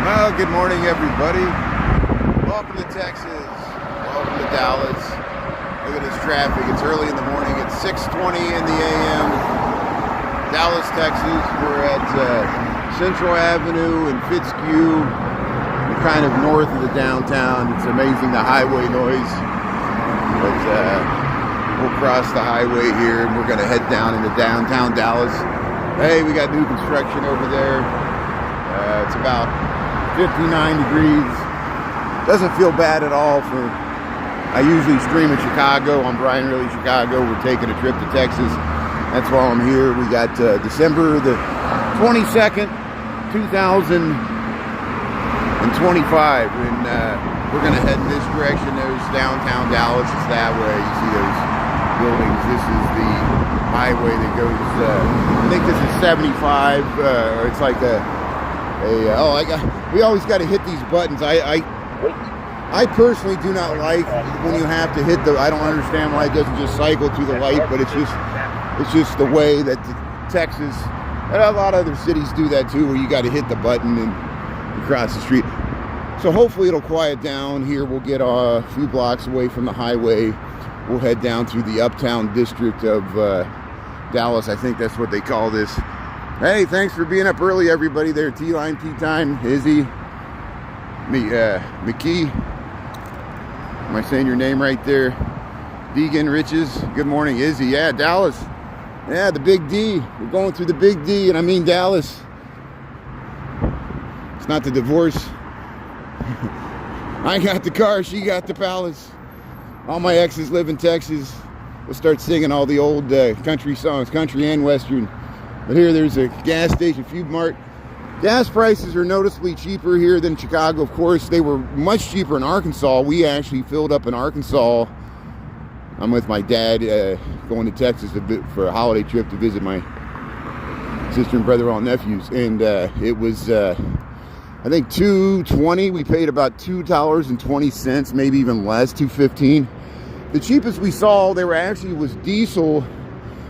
Well, good morning, everybody. Welcome to Texas. Welcome to Dallas. Look at this traffic. It's early in the morning. It's 6:20 in the a.m. Dallas, Texas. We're at Central Avenue and Fitzhugh. We're kind of north of the downtown. It's amazing the highway noise. But we'll cross the highway here and we're going to head down into downtown Dallas. Hey, we got new construction over there. It's about 59 degrees. Doesn't feel bad at all I usually stream in Chicago. I'm Brian Riley, Chicago. We're taking a trip to Texas. That's why I'm here. We got December the 22nd, 2025. And we're going to head in this direction. There's downtown Dallas. It's that way. You see those buildings. This is the highway that goes, I think this is 75. It's like we always got to hit these buttons. I personally do not like when you have to hit I don't understand why it doesn't just cycle through the light, but it's just the way that Texas and a lot of other cities do that too, where you got to hit the button and cross the street. So hopefully it'll quiet down here. We'll get a few blocks away from the highway. We'll head down through the Uptown district of Dallas. I think that's what they call this. Hey, thanks for being up early, everybody there. T-Line, Tea Time, Izzy, McKee. Am I saying your name right there? Deegan, Riches. Good morning, Izzy. Yeah, Dallas. Yeah, the Big D. We're going through the Big D, and I mean Dallas. It's not the divorce. I got the car, she got the palace. All my exes live in Texas. We'll start singing all the old country songs, country and western. But here there's a gas station, Food Mart. Gas prices are noticeably cheaper here than Chicago. Of course, they were much cheaper in Arkansas. We actually filled up in Arkansas. I'm with my dad going to Texas for a holiday trip to visit my sister and brother-in-law nephews. And it was, I think, $2.20. We paid about $2.20, maybe even less, $2.15. The cheapest we saw, was diesel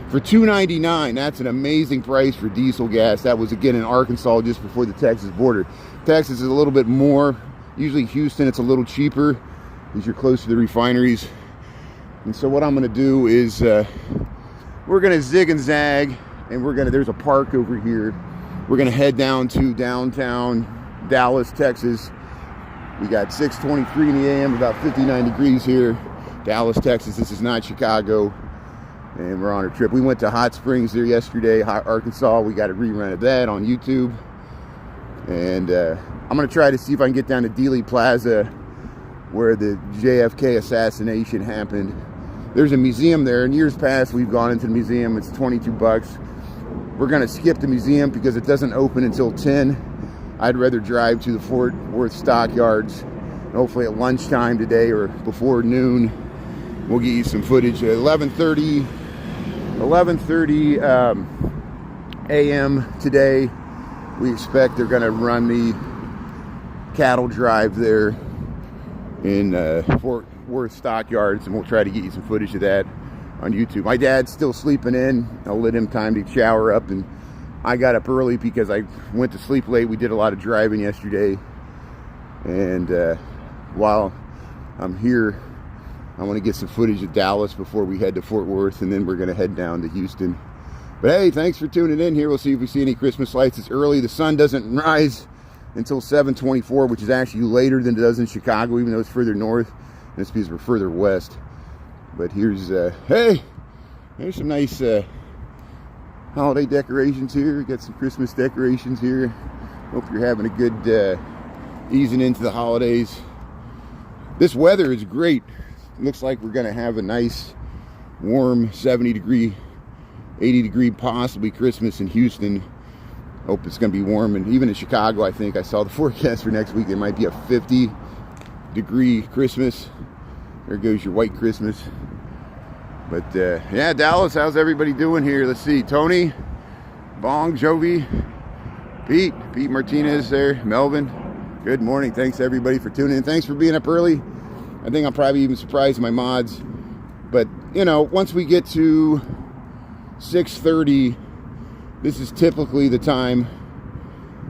for $2.99. That's an amazing price for diesel gas. That was again in Arkansas, just before the Texas border. Texas is a little bit more. Usually Houston, it's a little cheaper because you're close to the refineries. And so what I'm going to do is we're going to zig and zag, and there's a park over here. We're going to head down to downtown Dallas, Texas. We got 6:23 in the a.m., about 59 degrees here. Dallas, Texas. This is not Chicago. And we're on a trip. We went to Hot Springs there yesterday, Arkansas. We got a rerun of that on YouTube. And I'm going to try to see if I can get down to Dealey Plaza where the JFK assassination happened. There's a museum there. In years past, we've gone into the museum. It's $22. We're going to skip the museum because it doesn't open until 10. I'd rather drive to the Fort Worth stockyards. And hopefully at lunchtime today or before noon, we'll get you some footage at 11:30 a.m. today. We expect they're going to run the cattle drive there in Fort Worth stockyards, and we'll try to get you some footage of that on YouTube. My dad's still sleeping in. I'll let him time to shower up, and I got up early because I went to sleep late. We did a lot of driving yesterday, and while I'm here, I want to get some footage of Dallas before we head to Fort Worth, and then we're going to head down to Houston. But hey, thanks for tuning in here. We'll see if we see any Christmas lights. It's early. The sun doesn't rise until 7:24, which is actually later than it does in Chicago, even though it's further north. And it's because we're further west. But here's, hey, there's some nice holiday decorations here. We got some Christmas decorations here. Hope you're having a good easing into the holidays. This weather is great. Looks like we're going to have a nice, warm 70 degree, 80 degree, possibly Christmas in Houston. Hope it's going to be warm. And even in Chicago, I think I saw the forecast for next week. It might be a 50 degree Christmas. There goes your white Christmas. But yeah, Dallas, how's everybody doing here? Let's see. Tony, Bong, Jovi, Pete Martinez there, Melvin. Good morning. Thanks everybody for tuning in. Thanks for being up early. I think I'm probably even surprised my mods. But, you know, once we get to 6:30, this is typically the time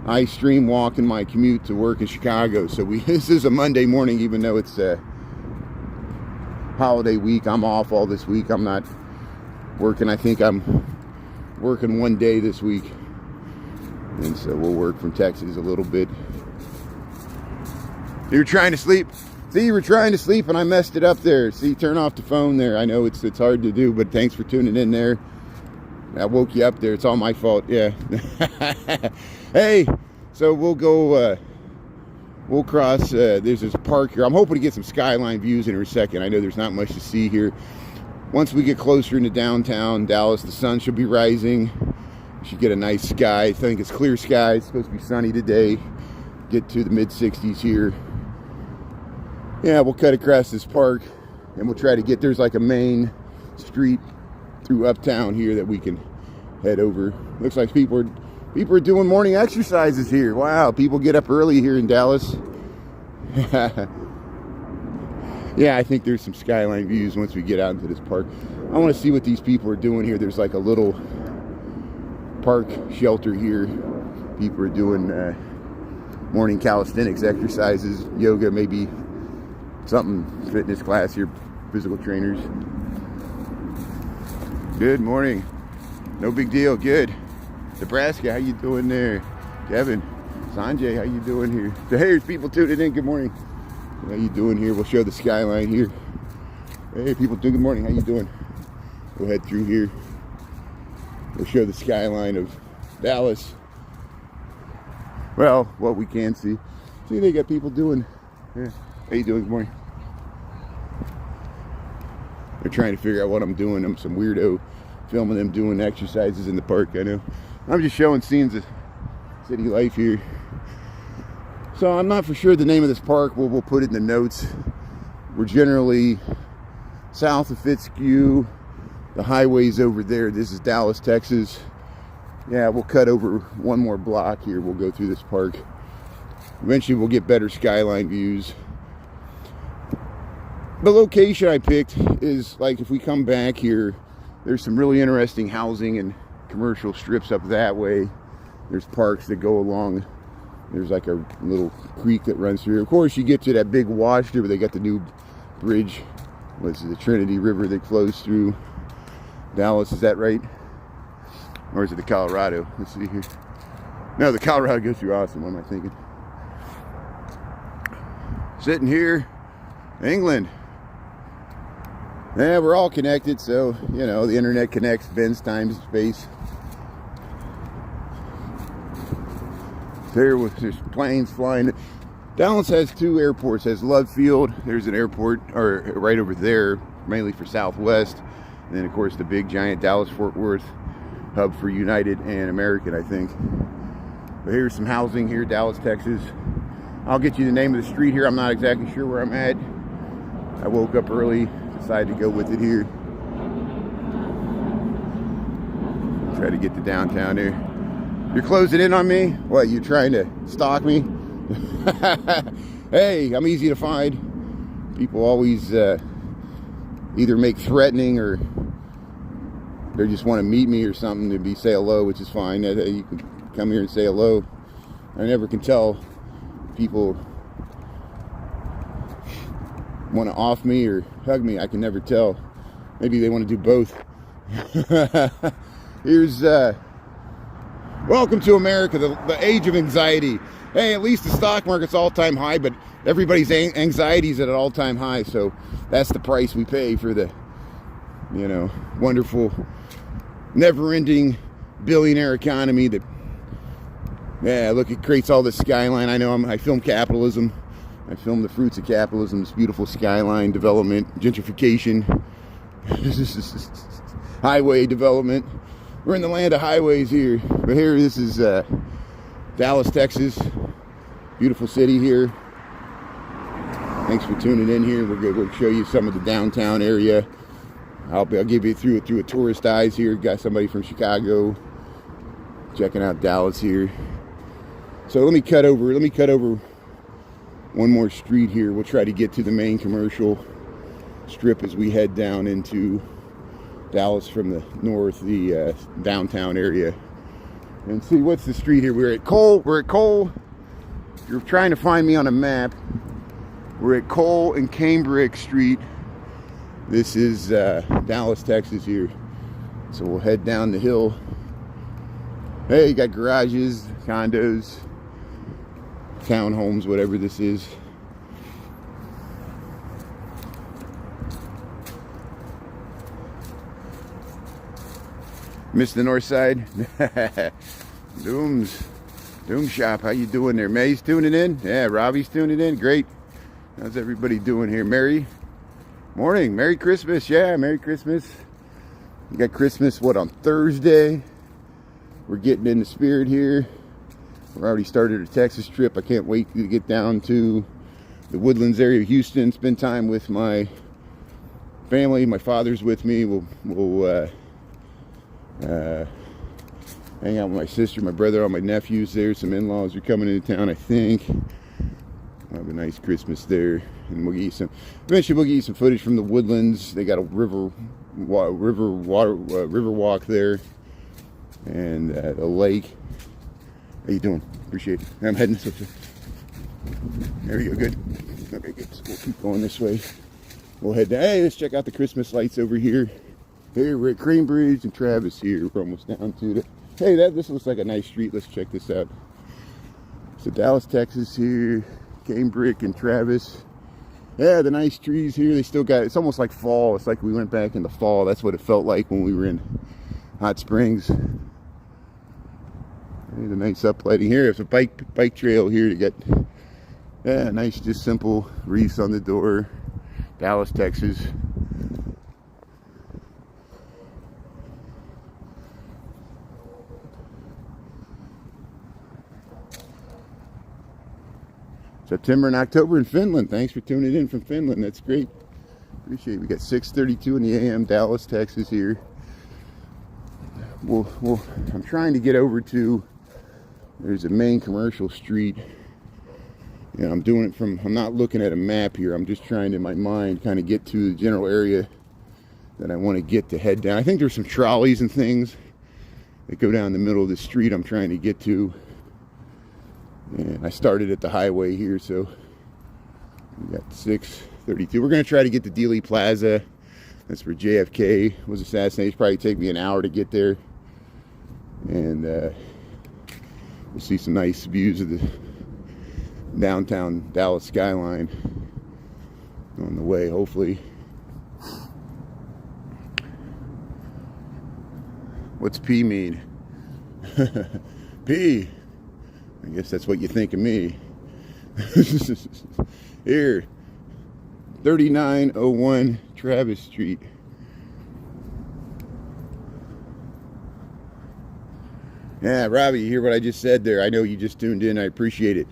I stream walk in my commute to work in Chicago. So this is a Monday morning, even though it's a holiday week. I'm off all this week. I'm not working. I think I'm working one day this week. And so we'll work from Texas a little bit. You were trying to sleep. See, you were trying to sleep and I messed it up there. See, turn off the phone there. I know it's hard to do, but thanks for tuning in there. I woke you up there. It's all my fault. Yeah. Hey, so we'll go, we'll cross, there's this park here. I'm hoping to get some skyline views in a second. I know there's not much to see here. Once we get closer into downtown Dallas, the sun should be rising. We should get a nice sky. I think it's clear sky. It's supposed to be sunny today. Get to the mid-60s here. Yeah, we'll cut across this park and we'll try to get, there's like a main street through Uptown here that we can head over. Looks like people are doing morning exercises here. Wow, people get up early here in Dallas. Yeah, I think there's some skyline views once we get out into this park. I want to see what these people are doing here. There's like a little park shelter here. People are doing morning calisthenics exercises, yoga, maybe something, fitness class here, physical trainers. Good morning. No big deal. Good. Nebraska, how you doing there? Kevin, Sanjay, how you doing here? So hey, there's people tuning in. Good morning. How you doing here? We'll show the skyline here. Hey, people, good morning. How you doing? We'll head through here. We'll show the skyline of Dallas. Well, what we can see. See, they got people doing. Yeah. How you doing? Good morning. They're trying to figure out what I'm doing. I'm some weirdo filming them doing exercises in the park. I know. I'm just showing scenes of city life here. So I'm not for sure the name of this park. We'll put it in the notes. We're generally south of Fitzhugh. The highway's over there. This is Dallas, Texas. Yeah, we'll cut over one more block here. We'll go through this park. Eventually we'll get better skyline views. The location I picked is like if we come back here, there's some really interesting housing and commercial strips up that way. There's parks that go along. There's like a little creek that runs through. Of course, you get to that big wash there, but they got the new bridge. What's the Trinity River that flows through Dallas? Is that right? Or is it the Colorado? Let's see here. No, the Colorado goes through Austin. What am I thinking? Sitting here, England. Yeah, we're all connected, so, you know, the internet connects, bends time and space. There's planes flying. Dallas has two airports. It has Love Field. There's an airport or right over there, mainly for Southwest. And then, of course, the big, giant Dallas-Fort Worth hub for United and American, I think. But here's some housing here, Dallas, Texas. I'll get you the name of the street here. I'm not exactly sure where I'm at. I woke up early, decided to go with it here. Try to get to downtown here. You're closing in on me? What, you trying to stalk me? Hey, I'm easy to find. People always either make threatening or they just want to meet me or something to say hello, which is fine. You can come here and say hello. I never can tell. People want to off me or hug me. I can never tell. Maybe they want to do both. Here's welcome to America, the age of anxiety. Hey, at least the stock market's all-time high, but everybody's anxiety's at an all-time high, so that's the price we pay for the, you know, wonderful, never-ending billionaire economy that, yeah, look, it creates all this skyline. I know I film capitalism. I film the fruits of capitalism, this beautiful skyline development, gentrification, highway development. We're in the land of highways here. But here, this is Dallas, Texas. Beautiful city here. Thanks for tuning in here. We'll show you some of the downtown area. I'll give you through a tourist eyes here. Got somebody from Chicago checking out Dallas here. So let me cut over one more street here. We'll try to get to the main commercial strip as we head down into Dallas from the north, the downtown area. And see, what's the street here? We're at Cole. If you're trying to find me on a map, we're at Cole and Cambrick Street. This is Dallas, Texas here. So we'll head down the hill. Hey, you got garages, condos, townhomes, whatever this is. Miss the north side. Doom Shop, how you doing there? May's tuning in? Yeah, Robbie's tuning in. Great. How's everybody doing here? Merry morning. Merry Christmas. Yeah, Merry Christmas. You got Christmas, what, on Thursday? We're getting in the spirit here. We're already started a Texas trip. I can't wait to get down to the Woodlands area of Houston, spend time with my family. My father's with me. We'll hang out with my sister, my brother, all my nephews there. Some in-laws are coming into town, I think. We'll have a nice Christmas there, and we'll get you some. Eventually, we'll get you some footage from the Woodlands. They got a river walk there, and a lake. How you doing? Appreciate it. I'm heading this way. There we go. Good. Okay, good. So we'll keep going this way. We'll head down. Hey, let's check out the Christmas lights over here. Here we're at Cambridge and Travis here. We're almost down to the. Hey, this looks like a nice street. Let's check this out. So Dallas, Texas here, Cambrick and Travis. Yeah, the nice trees here. They still got. It's almost like fall. It's like we went back in the fall. That's what it felt like when we were in Hot Springs. Hey, the nice uplighting here. There's a bike trail here to get. Yeah, nice, just simple wreaths on the door. Dallas, Texas. September and October in Finland. Thanks for tuning in from Finland. That's great. Appreciate it. We got 6:32 in the AM, Dallas, Texas here. I'm trying to get over to, there's a main commercial street. And I'm doing it from, I'm not looking at a map here. I'm just trying to, in my mind, kind of get to the general area that I want to get to head down. I think there's some trolleys and things that go down the middle of the street I'm trying to get to. And I started at the highway here, so we got 6:32. We're going to try to get to Dealey Plaza. That's where JFK was assassinated. It'll probably take me an hour to get there. And we'll see some nice views of the downtown Dallas skyline on the way, hopefully. What's P mean? P. I guess that's what you think of me. Here, 3901 Travis Street. Yeah, Robbie, you hear what I just said there? I know you just tuned in. I appreciate it.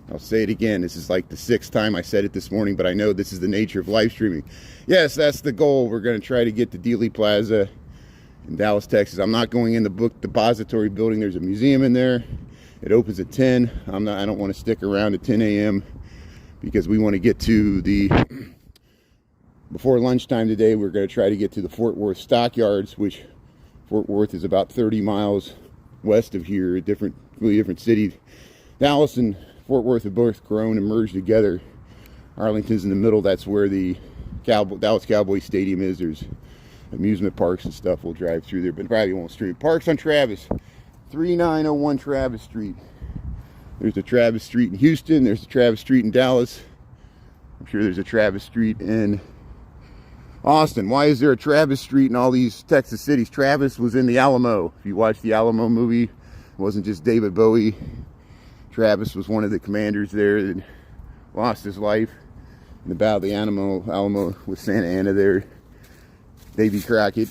I'll say it again. This is like the 6th time I said it this morning, but I know this is the nature of live streaming. Yes, that's the goal. We're going to try to get to Dealey Plaza in Dallas, Texas. I'm not going in the book depository building. There's a museum in there. It opens at 10. I don't want to stick around at 10 a.m. because we want to get to the, before lunchtime today, we're going to try to get to the Fort Worth stockyards, which Fort Worth is about 30 miles west of here, a really different city. Dallas and Fort Worth have both grown and merged together. Arlington's in the middle. That's where the Dallas Cowboys Stadium is. There's amusement parks and stuff. We'll drive through there, but probably won't stream. Parks on Travis. 3901 Travis Street. There's a Travis Street in Houston. There's a Travis Street in Dallas. I'm sure there's a Travis Street in Austin. Why is there a Travis Street in all these Texas cities? Travis was in the Alamo. If you watch the Alamo movie, it wasn't just David Bowie. Travis was one of the commanders there that lost his life in the Battle of the Alamo with Santa Anna there. Davy Crockett.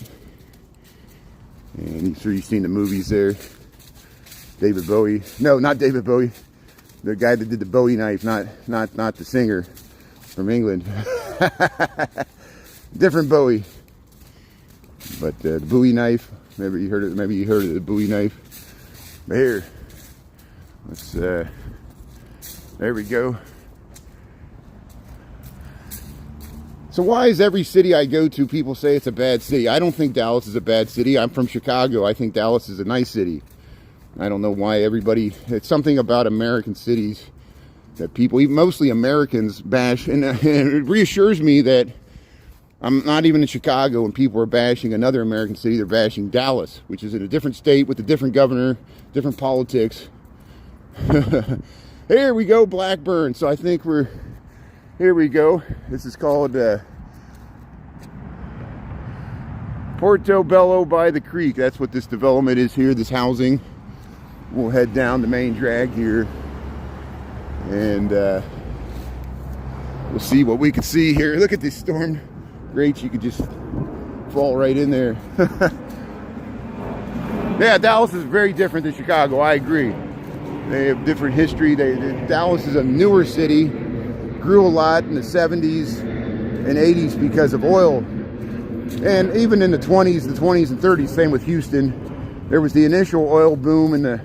And I'm sure you've seen the movies there. David Bowie. No, not David Bowie. The guy that did the Bowie knife, not the singer from England. Different Bowie. But the Bowie knife. Maybe you heard of the Bowie knife. But here, let's. There we go. So why is every city I go to, people say it's a bad city? I don't think Dallas is a bad city. I'm from Chicago. I think Dallas is a nice city. I don't know why everybody, it's something about American cities that people, even mostly Americans, bash. And it reassures me that I'm not even in Chicago and people are bashing another American city. They're bashing Dallas, which is in a different state with a different governor, different politics. Here we go, Blackburn. So I think here we go. This is called Portobello by the Creek. That's what this development is here, this housing. We'll head down the main drag here and we'll see what we can see here. Look at this storm. Great, you could just fall right in there. Yeah, Dallas is very different than Chicago, I agree. They have different history. Dallas is a newer city, grew a lot in the 70s and 80s because of oil. And even in the 20s and 30s, same with Houston. There was the initial oil boom in the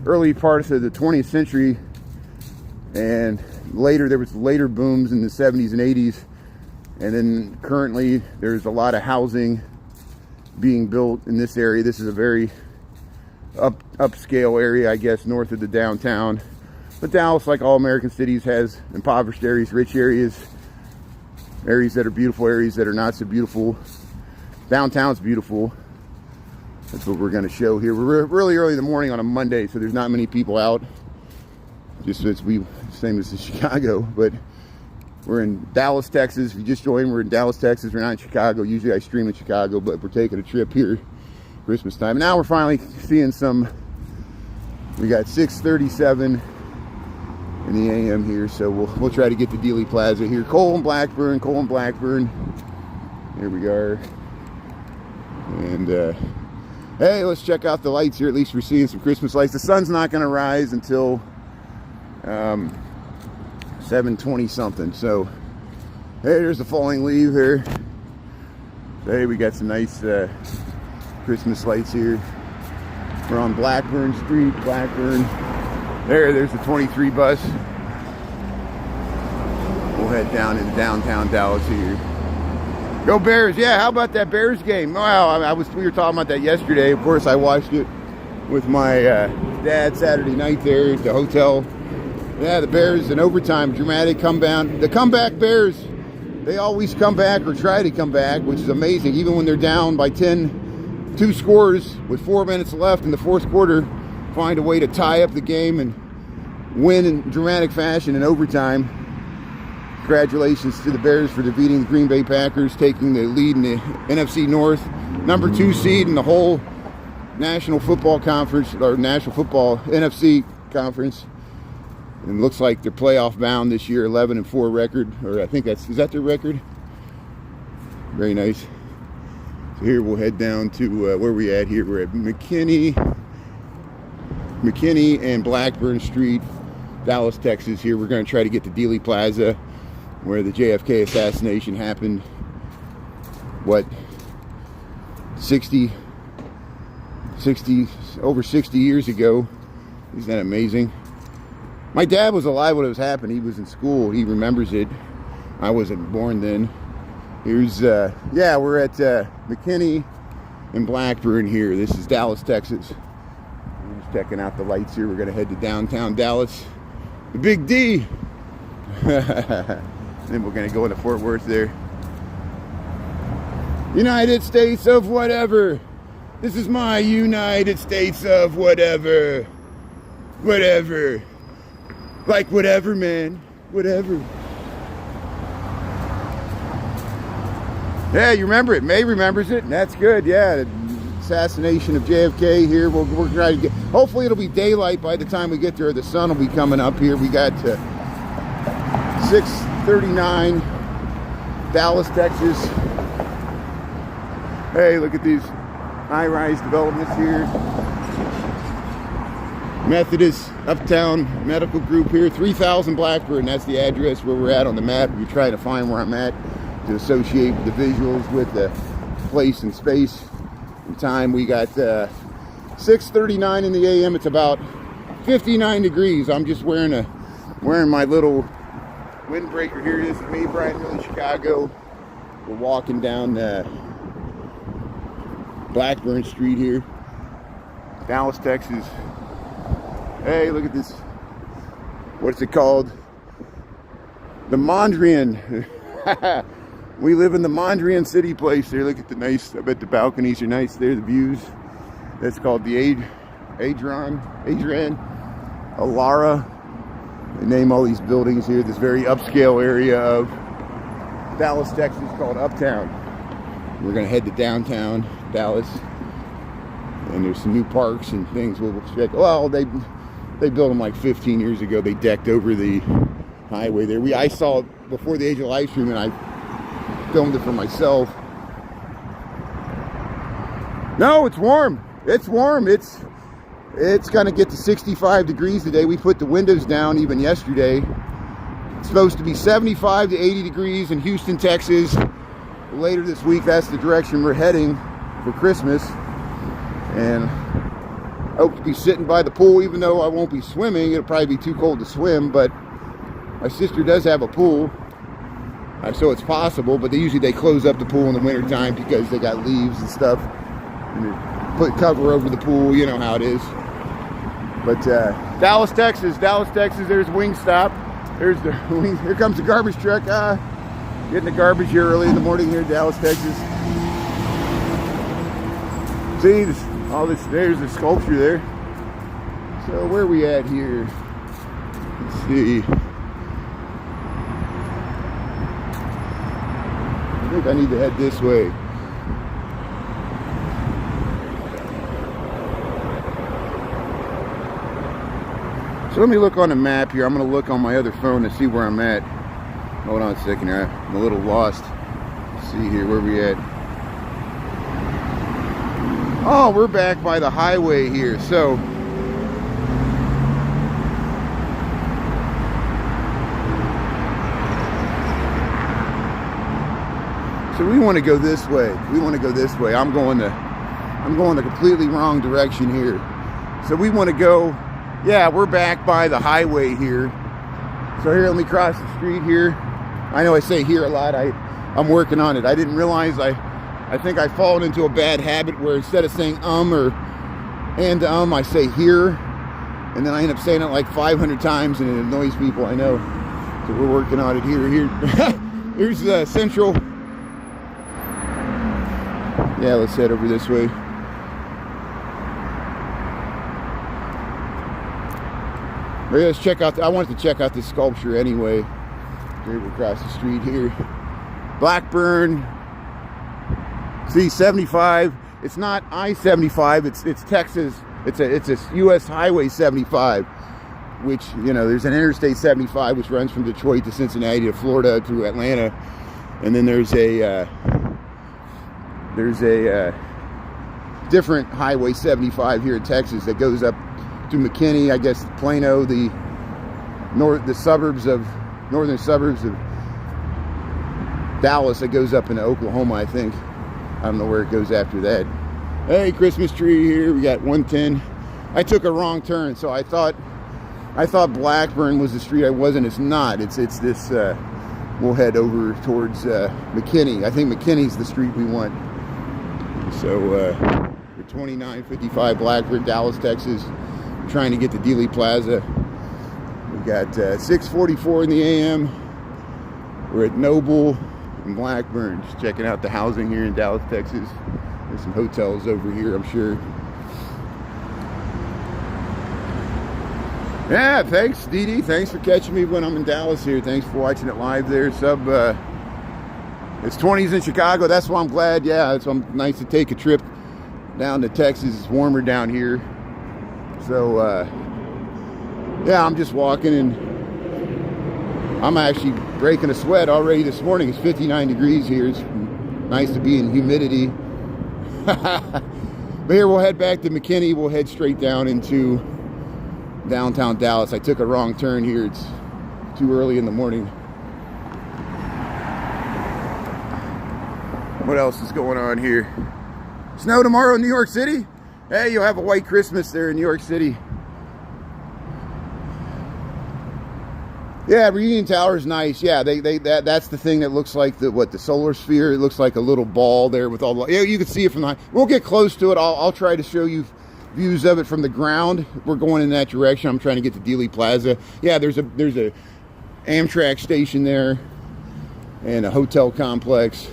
early parts of the 20th century, and later there was later booms in the 70s and 80s. And then currently there's a lot of housing being built in this area. This is a very upscale area, I guess, north of the downtown. But Dallas, like all American cities, has impoverished areas, rich areas, areas that are beautiful, areas that are not so beautiful. Downtown's beautiful. That's what we're going to show here. We're really early in the morning on a Monday, so there's not many people out. Just same as in Chicago, but we're in Dallas, Texas. If you just joined, we're in Dallas, Texas. We're not in Chicago. Usually I stream in Chicago, but we're taking a trip here Christmas time. Now we're finally seeing some. We got 6:37 in the AM here, so we'll try to get to Dealey Plaza here. Cole and Blackburn. Here we are. And hey, let's check out the lights here. At least we're seeing some Christmas lights. The sun's not going to rise until 7:20 something. So hey, there's the falling leaf here. So, hey, we got some nice Christmas lights here. We're on Blackburn Street, Blackburn. There's the 23 bus. We'll head down into downtown Dallas here. Go Bears! Yeah, how about that Bears game? Wow, we were talking about that yesterday. Of course, I watched it with my dad Saturday night there at the hotel. Yeah, the Bears in overtime, dramatic comeback. The comeback Bears, they always come back or try to come back, which is amazing. Even when they're down by 10. 2 scores with 4 minutes left in the fourth quarter, find a way to tie up the game and win in dramatic fashion in overtime. Congratulations to the Bears for defeating the Green Bay Packers, taking the lead in the NFC North, number 2 seed in the whole National Football Conference, or National Football NFC Conference. And it looks like they're playoff bound this year, 11-4 record, or I think is that their record? Very nice. So here we'll head down to where we at here. We're at McKinney and Blackburn Street, Dallas, Texas. Here we're going to try to get to Dealey Plaza, where the JFK assassination happened. What, over 60 years ago? Isn't that amazing? My dad was alive when it was happening. He was in school. He remembers it. I wasn't born then. Here's, yeah, we're at McKinney and Blackburn here. This is Dallas, Texas. We're just checking out the lights here. We're going to head to downtown Dallas. The Big D. Then we're going to go into Fort Worth there. United States of whatever. This is my United States of whatever. Whatever. Like whatever, man. Whatever. Yeah, you remember it. May remembers it, and that's good. Yeah, the assassination of JFK here. We're trying to get. Hopefully, it'll be daylight by the time we get there. The sun will be coming up here. We got 6:39, Dallas, Texas. Hey, look at these high-rise developments here. Methodist Uptown Medical Group here, 3000 Blackburn. That's the address where we're at on the map. If you're trying to find where I'm at, to associate the visuals with the place and space and time. We got 6:39 in the AM. It's about 59 degrees. I'm just wearing my little windbreaker here. This is me, Brian Really, Chicago. We're walking down Blackburn Street here. Dallas, Texas. Hey, look at this. What's it called? The Mondrian. We live in the Mondrian City Place there. Look at the nice, I bet the balconies are nice there, the views. That's called the Adrian, Alara. They name all these buildings here. This very upscale area of Dallas, Texas called Uptown. We're gonna head to downtown Dallas. And there's some new parks and things we'll check. Well, they built them like 15 years ago. They decked over the highway there. I saw it before the age of live stream and I filmed it for myself. No, it's warm. It's warm. It's gonna get to 65 degrees today. We put the windows down even yesterday. It's supposed to be 75 to 80 degrees in Houston, Texas. Later this week, that's the direction we're heading for Christmas. And I hope to be sitting by the pool, even though I won't be swimming. It'll probably be too cold to swim, but my sister does have a pool. So it's possible, but usually they close up the pool in the wintertime because they got leaves and stuff. And they put cover over the pool, you know how it is. But Dallas, Texas, there's Wingstop. Here comes the garbage truck. Getting the garbage here early in the morning here in Dallas, Texas. See, there's the sculpture there. So where are we at here? Let's see. I think I need to head this way. So let me look on the map here. I'm going to look on my other phone to see where I'm at. Hold on a second here. I'm a little lost. Let's see here, where we at? Oh, we're back by the highway here. So we want to go this way. I'm going the completely wrong direction here. So we want to go, yeah, we're back by the highway here. So here, let me cross the street here. I know I say here a lot. I'm working on it. I didn't realize I think I've fallen into a bad habit where instead of saying I say here, and then I end up saying it like 500 times and it annoys people, I know. So we're working on it here. Here's Central. Yeah, let's head over this way. Let's check out, I wanted to check out this sculpture anyway. Here we cross the street here. Blackburn. See, 75. It's not I-75. It's Texas. It's a U.S. Highway 75, which, you know, there's an Interstate 75 which runs from Detroit to Cincinnati to Florida to Atlanta, and then there's a different Highway 75 here in Texas that goes up to McKinney, I guess Plano, the northern suburbs of Dallas. That goes up into Oklahoma, I think. I don't know where it goes after that. Hey, Christmas tree here. We got 110. I took a wrong turn, so I thought Blackburn was the street. I wasn't. It's not. It's this. We'll head over towards McKinney. I think McKinney's the street we want. So we're 2955 Blackburn, Dallas, Texas. We're trying to get to Dealey Plaza. We got 6:44 in the a.m. We're at Noble and Blackburn, just checking out the housing here in Dallas, Texas. There's some hotels over here, I'm sure. Yeah, thanks, Dee Dee. Thanks for catching me when I'm in Dallas here. Thanks for watching it live there. It's 20s in Chicago. That's why I'm glad. Yeah, it's nice to take a trip down to Texas. It's warmer down here. So, yeah, I'm just walking and I'm actually breaking a sweat already this morning. It's 59 degrees here. It's nice to be in humidity. But here we'll head back to McKinney. We'll head straight down into downtown Dallas. I took a wrong turn here. It's too early in the morning. What else is going on here? Snow tomorrow in New York City? Hey, you'll have a white Christmas there in New York City. Yeah, Reunion Tower is nice. Yeah, that's the thing that looks like the solar sphere. It looks like a little ball there with all the, yeah, you can see it from the, we'll get close to it. I'll try to show you views of it from the ground. We're going in that direction. I'm trying to get to Dealey Plaza. Yeah, there's a Amtrak station there and a hotel complex.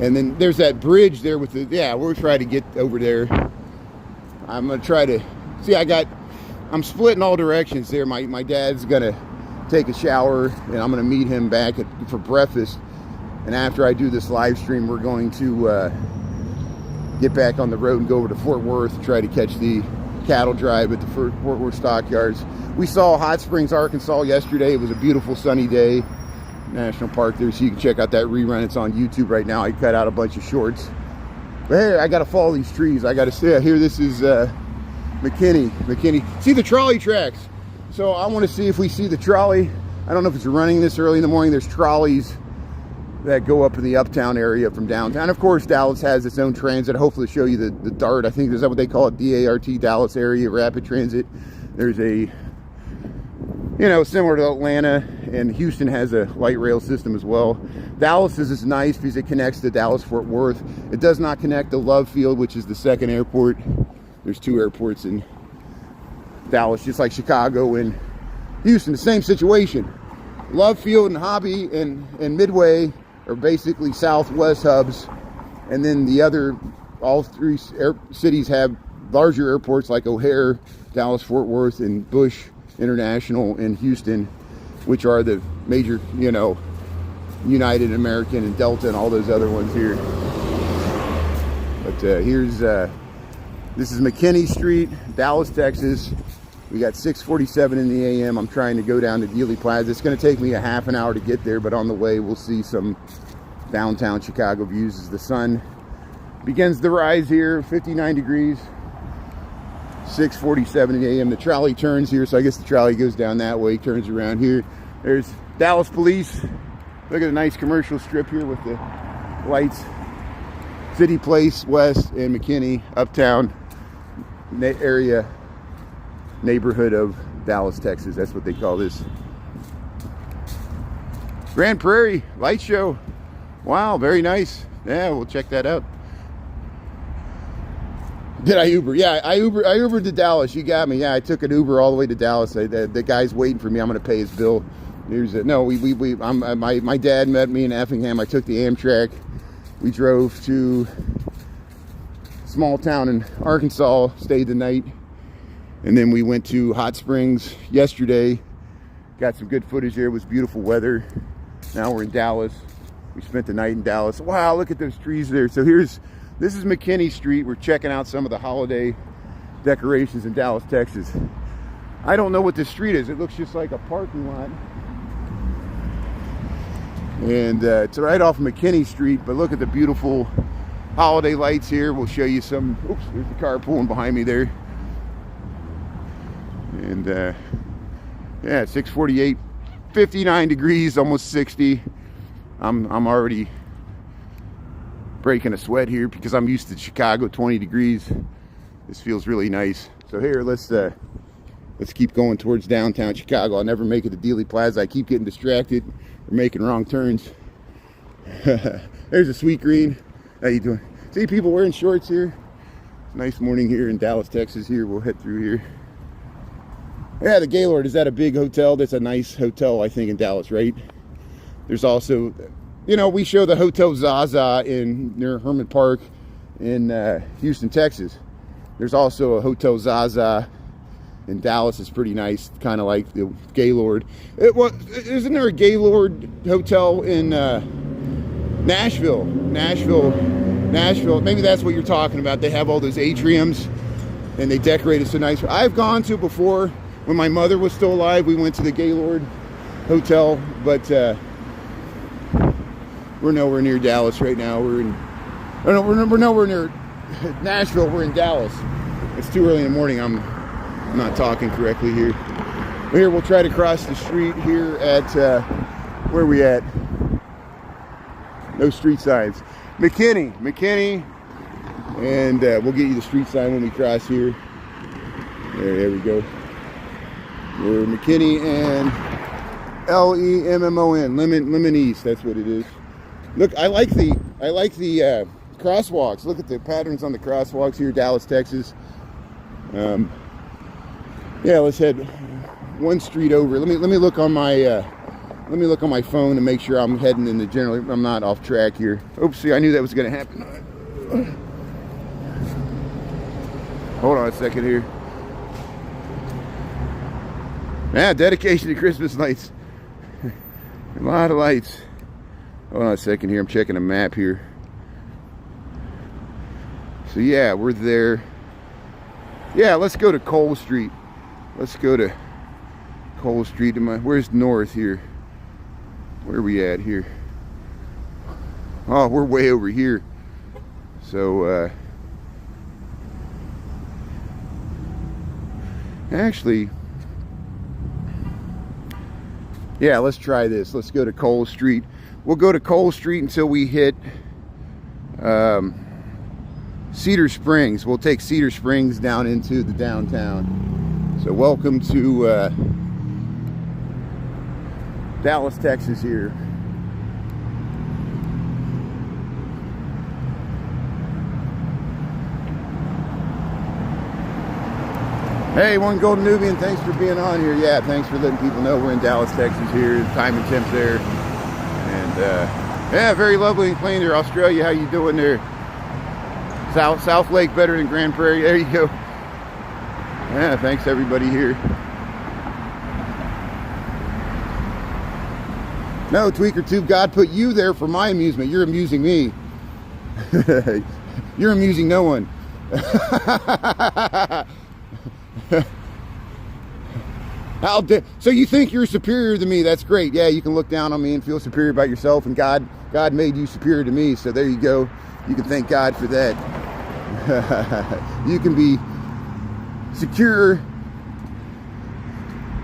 And then there's that bridge there with the, yeah, we're trying to get over there. I'm going to try to, see, I'm splitting all directions there. My dad's going to take a shower, and I'm going to meet him back for breakfast. And after I do this live stream, we're going to get back on the road and go over to Fort Worth, try to catch the cattle drive at the Fort Worth stockyards. We saw Hot Springs, Arkansas yesterday. It was a beautiful sunny day. National Park there, so you can check out that rerun. It's on YouTube right now. I cut out a bunch of shorts. But hey, I got to follow these trees. I got to stay here. This is McKinney. See the trolley tracks. So I want to see if we see the trolley. I don't know if it's running this early in the morning. There's trolleys that go up in the Uptown area from downtown. Of course, Dallas has its own transit. Hopefully show you the DART. I think, is that what they call it? DART, Dallas Area Rapid Transit. There's a, you know, similar to Atlanta, and Houston has a light rail system as well. Dallas is nice because it connects to Dallas-Fort Worth. It does not connect to Love Field, which is the second airport. There's two airports in Dallas, just like Chicago and Houston, the same situation. Love Field and Hobby and Midway are basically southwest hubs, and then the other, all three cities have larger airports like O'Hare, Dallas-Fort Worth, and Bush International in Houston, which are the major, you know, United, American, and Delta, and all those other ones here. But here's, this is McKinney Street, Dallas, Texas. We got 6:47 in the a.m. I'm trying to go down to Dealey Plaza. It's going to take me a half an hour to get there, but on the way we'll see some downtown Chicago views as the sun begins to rise here. 59 degrees. 6:47 in the a.m. The trolley turns here, so I guess the trolley goes down that way, turns around here. There's Dallas Police. Look at the nice commercial strip here with the lights. City Place West and McKinney, Uptown area, neighborhood of Dallas, Texas. That's what they call this. Grand Prairie Light Show. Wow, very nice. Yeah, we'll check that out. Did I Uber? Yeah, I Ubered to Dallas. You got me. Yeah, I took an Uber all the way to Dallas. The guy's waiting for me. I'm going to pay his bill. Here's it. No, my dad met me in Effingham. I took the Amtrak. We drove to small town in Arkansas, stayed the night, and then we went to Hot Springs yesterday. Got some good footage there. It was beautiful weather. Now we're in Dallas. We spent the night in Dallas. Wow, look at those trees there. So this is McKinney Street. We're checking out some of the holiday decorations in Dallas, Texas. I don't know what this street is. It looks just like a parking lot. And it's right off McKinney Street, but look at the beautiful holiday lights here. We'll show you some. Oops, there's the car pulling behind me there. And yeah, 6:48, 59 degrees, almost 60. I'm already breaking a sweat here because I'm used to Chicago, 20 degrees. This feels really nice. So here, let's keep going towards downtown Chicago. I'll never make it to Dealey Plaza. I keep getting distracted or making wrong turns. There's a Sweet Green. How you doing? See people wearing shorts here. It's a nice morning here in Dallas, Texas. Here, we'll head through here. Yeah, the Gaylord, is that a big hotel? That's a nice hotel, I think, in Dallas, right? There's also, you know, we show the Hotel Zaza near Herman Park in Houston, Texas. There's also a Hotel Zaza in Dallas. It's pretty nice, kind of like the Gaylord. Isn't there a Gaylord hotel in Nashville? Nashville. Maybe that's what you're talking about. They have all those atriums and they decorate it so nice. I've gone to before when my mother was still alive. We went to the Gaylord Hotel, but we're nowhere near Dallas right now. We're nowhere near Nashville. We're in Dallas. It's too early in the morning. I'm not talking correctly here. Here, we'll try to cross the street here at where are we at? No street signs. McKinney, and we'll get you the street sign when we cross here. There we go. We're McKinney and Lemon, Lemon East. That's what it is. Look, I like the crosswalks. Look at the patterns on the crosswalks here, Dallas, Texas. Yeah, let's head one street over. Let me look on my phone to make sure I'm heading in the general. I'm not off track here. Oopsie, I knew that was going to happen. Hold on a second here. Yeah, dedication to Christmas lights. A lot of lights. Hold on a second here. I'm checking a map here. So yeah, we're there. Yeah, let's go to Cole Street. Let's go to Cole Street. Where's north here? Where are we at here? Oh, we're way over here. So actually, yeah, let's try this. Let's go to Cole Street. We'll go to Cole Street until we hit Cedar Springs. We'll take Cedar Springs down into the downtown. So welcome to Dallas, Texas here. Hey, One Golden Nubian, thanks for being on here. Yeah, thanks for letting people know we're in Dallas, Texas here. The time and temps there. And yeah, very lovely and clean there. Australia, how you doing there? South Lake better than Grand Prairie. There you go. Yeah, thanks everybody here. No, Tweaker Tube, God put you there for my amusement. You're amusing me. You're amusing no one. So you think you're superior to me? That's great. Yeah, you can look down on me and feel superior about yourself, and God made you superior to me. So there you go. You can thank God for that. You can be secure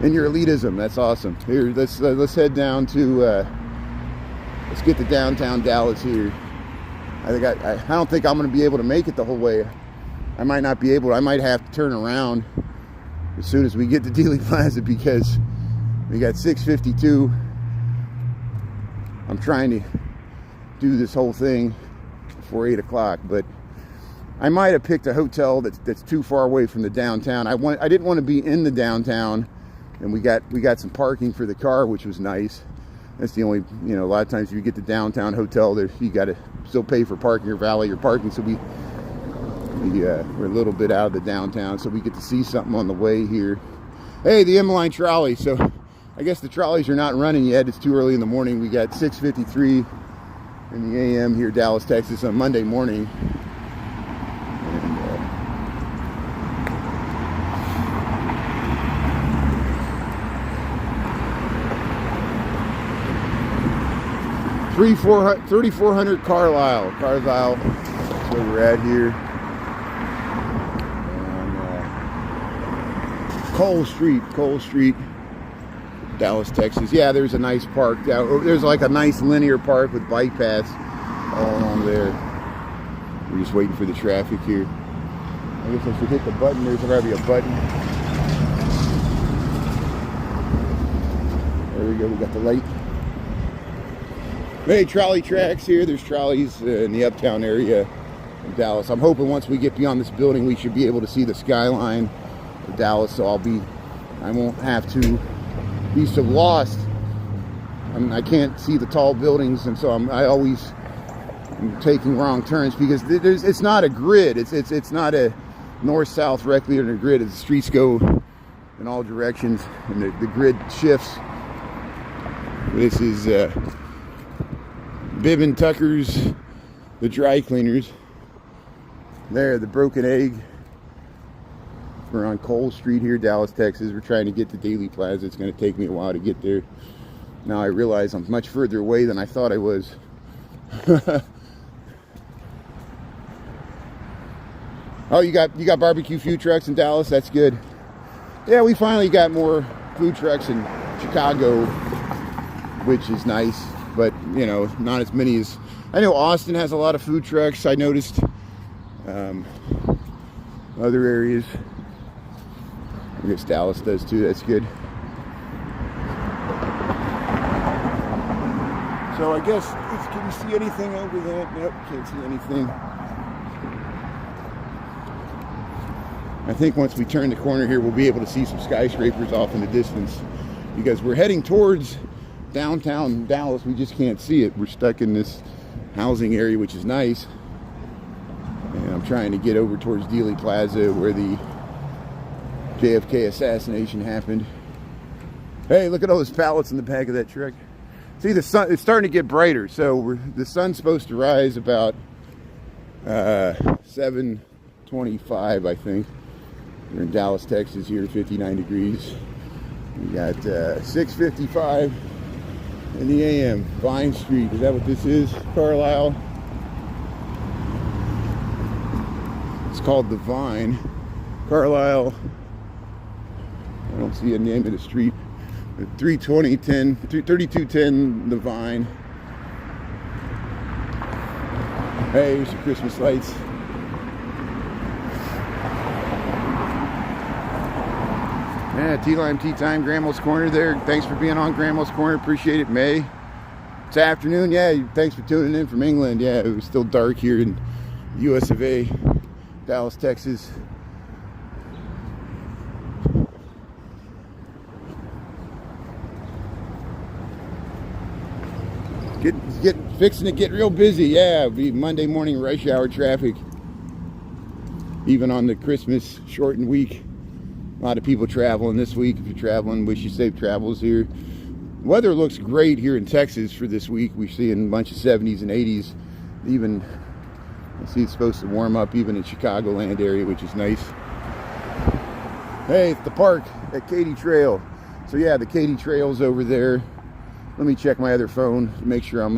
in your elitism. That's awesome. Here, let's head down to let's get to downtown Dallas here. I don't think I'm going to be able to make it the whole way. I might not be able. I might have to turn around as soon as we get to Dealey Plaza because we got 6:52. I'm trying to do this whole thing before 8 o'clock, but I might have picked a hotel that's too far away from the downtown. I didn't want to be in the downtown, and we got some parking for the car, which was nice. That's the only, a lot of times if you get the downtown hotel, there you got to still pay for parking or valet your parking. So we're a little bit out of the downtown, so we get to see something on the way here. Hey, the M-Line trolley. So I guess the trolleys are not running yet. It's too early in the morning. We got 6:53 in the AM here, Dallas, Texas, on Monday morning. And 3400 Carlisle. That's where we're at here. Cole Street, Dallas, Texas. Yeah, there's a nice park down. There's like a nice linear park with bike paths all along there. We're just waiting for the traffic here. I guess I should hit the button. There's probably a button. There we go. We got the light. Hey, trolley tracks here. There's trolleys in the Uptown area of Dallas. I'm hoping once we get beyond this building, we should be able to see the skyline of Dallas, so I won't have to be so lost. I can't see the tall buildings, and so I'm taking wrong turns because it's not a grid. It's not a north-south directly on a grid. The streets go in all directions, and the grid shifts. This is Bibb and Tucker's, the dry cleaners. There, the Broken Egg. We're on Cole Street here, Dallas, Texas. We're trying to get to Dealey Plaza. It's going to take me a while to get there. Now I realize I'm much further away than I thought I was. Oh, you got barbecue food trucks in Dallas? That's good. Yeah, we finally got more food trucks in Chicago, which is nice, but not as many as I know. Austin has a lot of food trucks. I noticed other areas. I guess Dallas does too. That's good. So I guess, can you see anything over there? Nope, can't see anything. I think once we turn the corner here, we'll be able to see some skyscrapers off in the distance, because we're heading towards downtown Dallas. We just can't see it. We're stuck in this housing area, which is nice. And I'm trying to get over towards Dealey Plaza, where the JFK assassination happened. Hey, look at all those pallets in the back of that truck. See, the sun, it's starting to get brighter. So the sun's supposed to rise about 7:25, I think. We're in Dallas, Texas here, 59 degrees. We got 6:55 in the AM. Vine Street, is that what this is? Carlisle. It's called the Vine. Carlisle. I don't see a name of the street. 3210 the Vine. Hey, here's your Christmas lights. Yeah, tea lime tea time, Grandma's Corner there. Thanks for being on Grandma's Corner. Appreciate it, May. It's afternoon. Yeah, thanks for tuning in from England. Yeah, it was still dark here in US of A, Dallas, Texas. Fixing to get real busy. Yeah, it'll be Monday morning rush hour traffic. Even on the Christmas shortened week. A lot of people traveling this week. If you're traveling, wish you safe travels here. Weather looks great here in Texas for this week. We're seeing a bunch of 70s and 80s. Even, I see it's supposed to warm up even in Chicagoland area, which is nice. Hey, it's the park at Katy Trail. So yeah, the Katy Trail's over there. Let me check my other phone to make sure I'm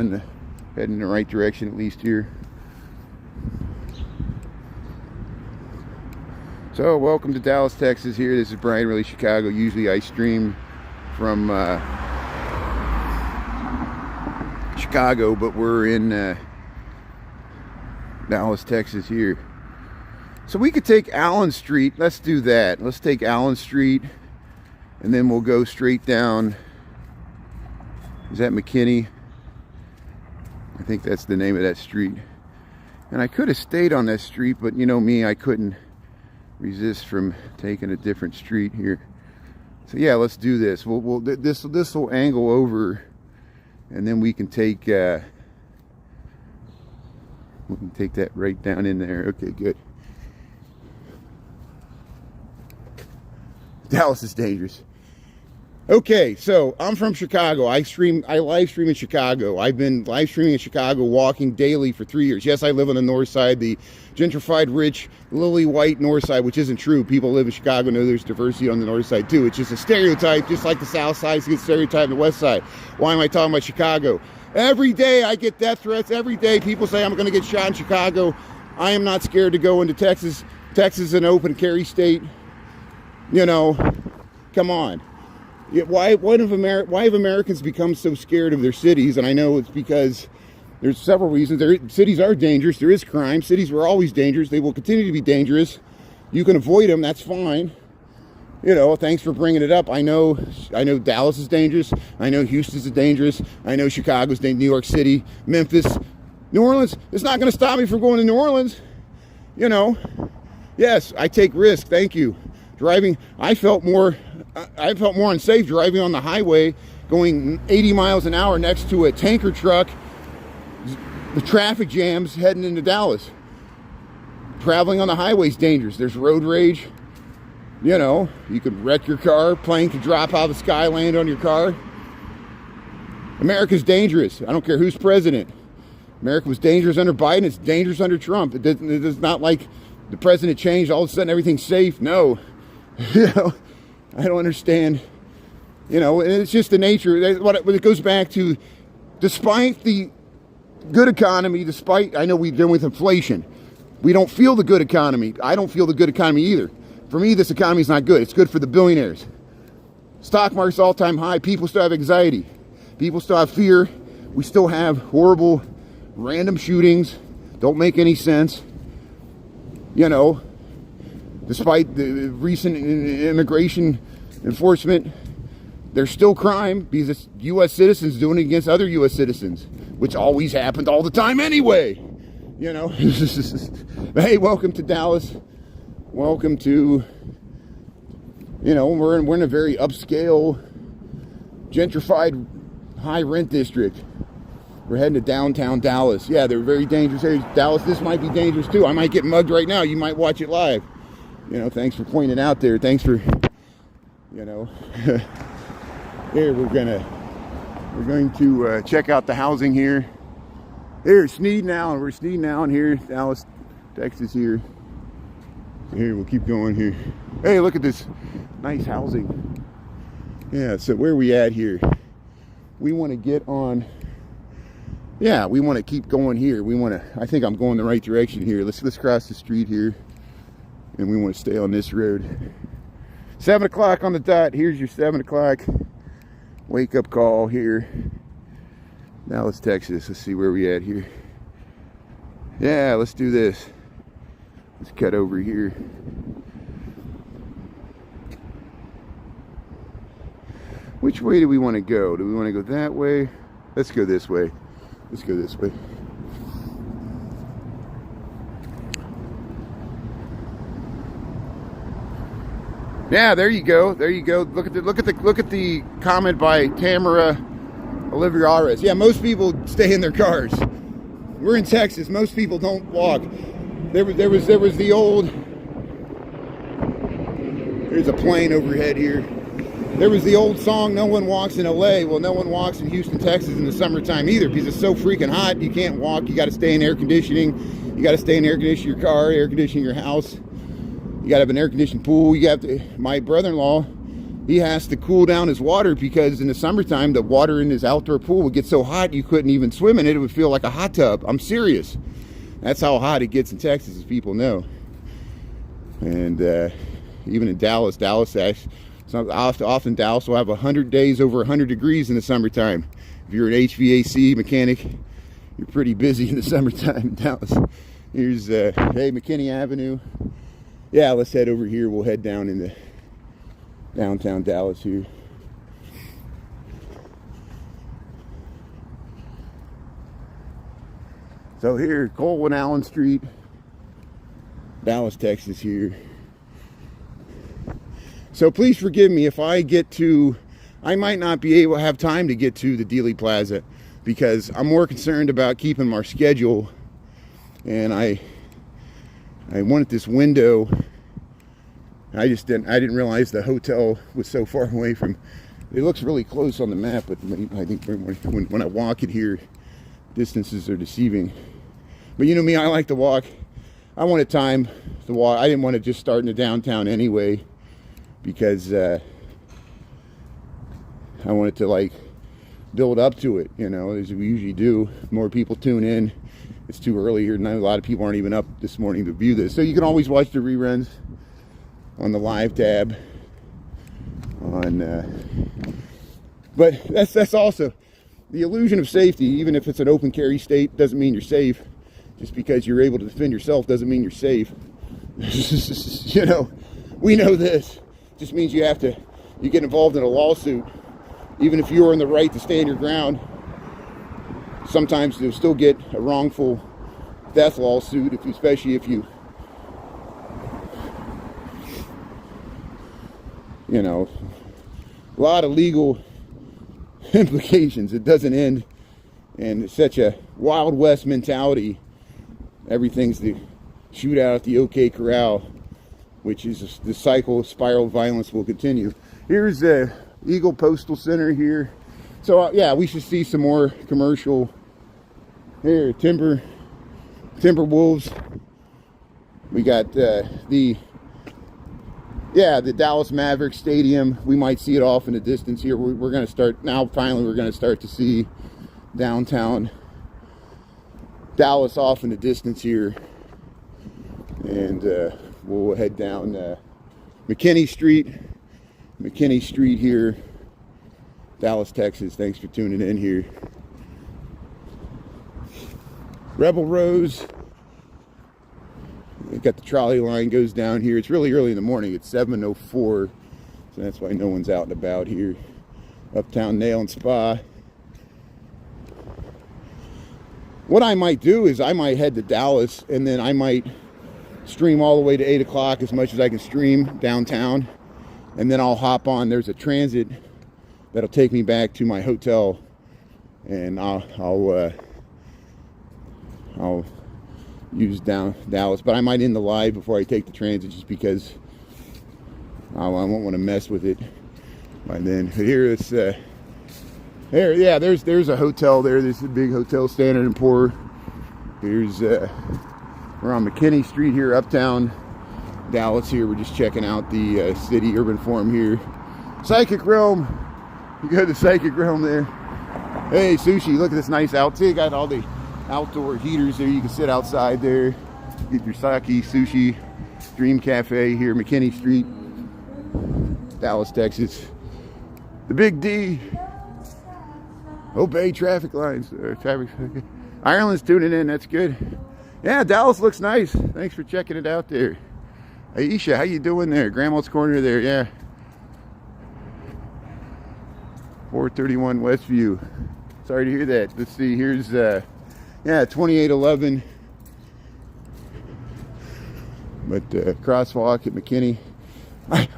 heading in the right direction at least here. So welcome to Dallas, Texas here. This is Brian Really Chicago. Usually I stream from Chicago, but we're in Dallas, Texas here. So we could take Allen Street. Let's do that. Let's take Allen Street and then we'll go straight down. Is that McKinney? I think that's the name of that street. And I could have stayed on that street, but you know me, I couldn't resist from taking a different street here. So yeah, let's do this. This will angle over, and then we can take that right down in there. Okay, good. Dallas is dangerous. Okay, so I'm from Chicago. I live stream in Chicago. I've been live streaming in Chicago, walking daily for 3 years. Yes, I live on the north side, the gentrified, rich, lily white north side, which isn't true. People live in Chicago know there's diversity on the north side too. It's just a stereotype, just like the south side is a stereotype on the west side. Why am I talking about Chicago? Every day I get death threats. Every day people say I'm going to get shot in Chicago. I am not scared to go into Texas. Texas is an open carry state. You know, come on. Why have Americans become so scared of their cities? And I know it's because there's several reasons. Cities are dangerous. There is crime. Cities were always dangerous. They will continue to be dangerous. You can avoid them. That's fine. You know, thanks for bringing it up. I know Dallas is dangerous. I know Houston's dangerous. I know Chicago's dangerous. New York City, Memphis, New Orleans. It's not going to stop me from going to New Orleans. You know, yes, I take risks. Thank you. Driving, I felt more unsafe driving on the highway, going 80 miles an hour next to a tanker truck. The traffic jams heading into Dallas. Traveling on the highway is dangerous. There's road rage. You know, you could wreck your car. Plane could drop out of the sky, land on your car. America's dangerous. I don't care who's president. America was dangerous under Biden. It's dangerous under Trump. It's not like the president changed. All of a sudden everything's safe. No. You know, I don't understand. You know, and it's just the nature. It goes back to, despite the good economy, I know we've been with inflation, we don't feel the good economy. I don't feel the good economy either. For me, this economy is not good. It's good for the billionaires. Stock market's all-time high. People still have anxiety. People still have fear. We still have horrible, random shootings. Don't make any sense. You know, despite the recent immigration enforcement, there's still crime because it's U.S. citizens doing it against other U.S. citizens, which always happened all the time anyway. You know, hey, welcome to Dallas. Welcome to, you know, we're in a very upscale, gentrified, high rent district. We're heading to downtown Dallas. Yeah, they're very dangerous areas. Dallas, this might be dangerous too. I might get mugged right now. You might watch it live. You know, thanks for pointing out there. Thanks for, you know, here we're going to check out the housing here. Here, Sneed Allen. We're Sneed Allen here, Dallas, Texas here. Here, we'll keep going here. Hey, look at this nice housing. Yeah, so where are we at here? We want to get on, yeah, we want to keep going here. We want to, I think I'm going the right direction here. Let's cross the street here. And we want to stay on this road. 7 o'clock on the dot. Here's your 7 o'clock wake up call here. Dallas, Texas. Let's see where we at here. Yeah, let's do this. Let's cut over here. Which way do we want to go? Do we want to go that way? Let's go this way. Let's go this way. Yeah, there you go. There you go. Look at the comment by Tamara Olivares. Yeah, most people stay in their cars. We're in Texas. Most people don't walk. There was the old. There's a plane overhead here. There was the old song, "No one walks in LA." Well, no one walks in Houston, Texas in the summertime either, because it's so freaking hot. You can't walk. You got to stay in air conditioning. You got to stay in air conditioning your car, air conditioning your house. You got to have an air conditioned pool. You have to. My brother-in-law, he has to cool down his water because in the summertime, the water in his outdoor pool would get so hot you couldn't even swim in it. It would feel like a hot tub. I'm serious. That's how hot it gets in Texas, as people know. And even in Dallas, often Dallas will have 100 days over 100 degrees in the summertime. If you're an HVAC mechanic, you're pretty busy in the summertime in Dallas. Here's, hey, McKinney Avenue. Yeah, let's head over here. We'll head down into downtown Dallas here. So here, Colwyn Allen Street, Dallas, Texas here. So please forgive me if I might not be able to have time to get to the Dealey Plaza because I'm more concerned about keeping our schedule. And I wanted this window. I didn't realize the hotel was so far away from, it looks really close on the map, but I think when I walk it here, distances are deceiving. But you know me, I like to walk. I wanted time to walk. I didn't want to just start in the downtown anyway because I wanted to like build up to it, you know, as we usually do. More people tune in. It's too early here. A lot of people aren't even up this morning to view this. So you can always watch the reruns on the live tab. But that's also the illusion of safety. Even if it's an open carry state, doesn't mean you're safe. Just because you're able to defend yourself doesn't mean you're safe. You know, we know this. Just means you get involved in a lawsuit. Even if you're in the right to stand your ground, sometimes you'll still get a wrongful death lawsuit, especially if you know, a lot of legal implications. It doesn't end, and it's such a Wild West mentality. Everything's the shootout at the OK Corral, which is the spiral of violence will continue. Here's the Eagle Postal Center here. So yeah, we should see some more commercial. Here, Timberwolves. We got the Dallas Mavericks Stadium. We might see it off in the distance here. We're going to start now. Finally, we're going to start to see downtown Dallas off in the distance here, and we'll head down McKinney Street here, Dallas, Texas. Thanks for tuning in here. Rebel Rose. We've got the trolley line goes down here. It's really early in the morning. It's 7:04, so that's why no one's out and about here. Uptown Nail and Spa. What I might do is I might head to Dallas, and then I might stream all the way to 8 o'clock, as much as I can stream downtown. And then I'll hop on. There's a transit that'll take me back to my hotel. And I'll use Dallas. But I might end the live before I take the transit, just because I won't want to mess with it by then. Here it's there's a hotel there. There's a big hotel, Standard & Poor. Here's we're on McKinney Street here, Uptown, Dallas. Here we're just checking out the city urban forum here. Psychic Realm. You go to the Psychic Realm there. Hey, sushi, look at this nice outside. Got all the outdoor heaters there. You can sit outside there, get your sake, sushi. Dream Cafe here, McKinney Street, Dallas, Texas. The Big D. Obey traffic lines. Ireland's tuning in. That's good. Yeah, Dallas looks nice. Thanks for checking it out there. Aisha, how you doing there? Grandma's Corner there, yeah. 431 Westview. Sorry to hear that. Let's see, here's 2811. But crosswalk at McKinney.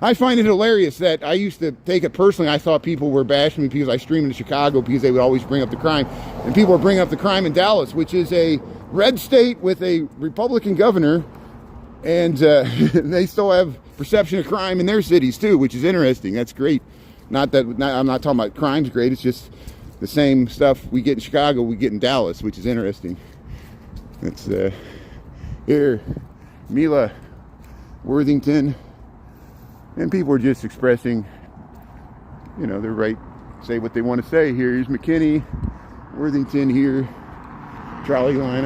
I find it hilarious that I used to take it personally. I thought people were bashing me because I streamed in Chicago, because they would always bring up the crime. And people are bringing up the crime in Dallas, which is a red state with a Republican governor. And they still have perception of crime in their cities too, which is interesting. That's great. I'm not talking about crime's great. It's just the same stuff we get in Chicago, we get in Dallas, which is interesting. It's here, Mila, Worthington. And people are just expressing, their right to say what they want to say. Here's McKinney, Worthington here, trolley line.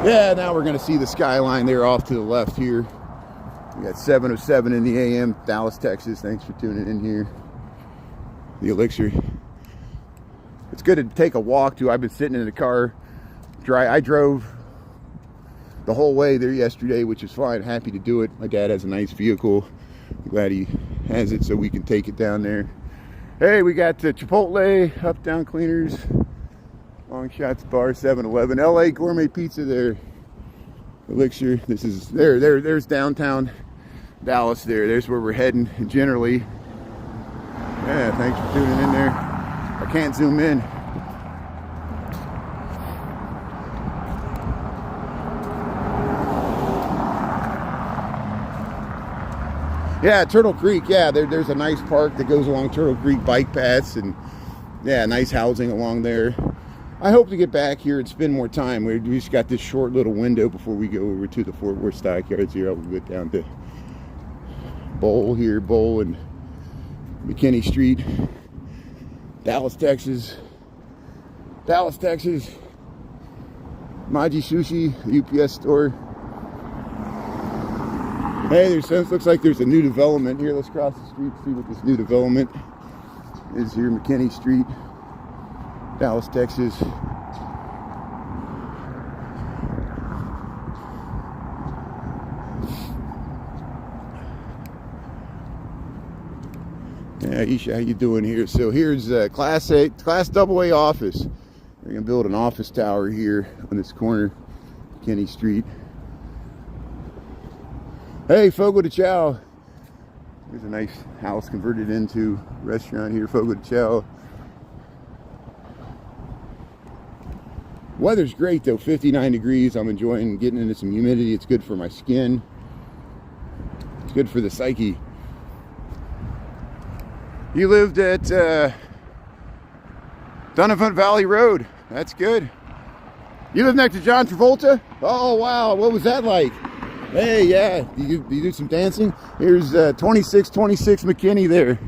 Yeah, now we're going to see the skyline there off to the left here. We got 7:07 in the AM, Dallas, Texas. Thanks for tuning in here. The Elixir. It's good to take a walk too. I've been sitting in the car. I drove the whole way there yesterday, which is fine. Happy to do it. My dad has a nice vehicle. I'm glad he has it so we can take it down there. Hey, we got Chipotle, Uptown Cleaners, Long Shots Bar, 7-Eleven, LA Gourmet Pizza there. Elixir. This is there's downtown Dallas there. There's where we're heading generally. Yeah, thanks for tuning in there. I can't zoom in. Yeah, Turtle Creek. Yeah, there's a nice park that goes along Turtle Creek, bike paths, and yeah, nice housing along there. I hope to get back here and spend more time. We just got this short little window before we go over to the Fort Worth Stockyards here. I'll go down to Bowl and McKinney Street, Dallas, Texas. Maji Sushi, UPS store. Hey, looks like there's a new development here. Let's cross the street and see what this new development is here. McKinney Street, Dallas, Texas. Yeah, Isha, how you doing here? So here's Class AA office. We're gonna build an office tower here on this corner, McKinney Street. Hey, Fogo de Chao. There's a nice house converted into a restaurant here, Fogo de Chao. Weather's great though, 59 degrees. I'm enjoying getting into some humidity. It's good for my skin. It's good for the psyche. You lived at Donovan Valley Road. That's good. You live next to John Travolta? Oh, wow. What was that like? Hey, yeah. You do some dancing? Here's 2626 McKinney there.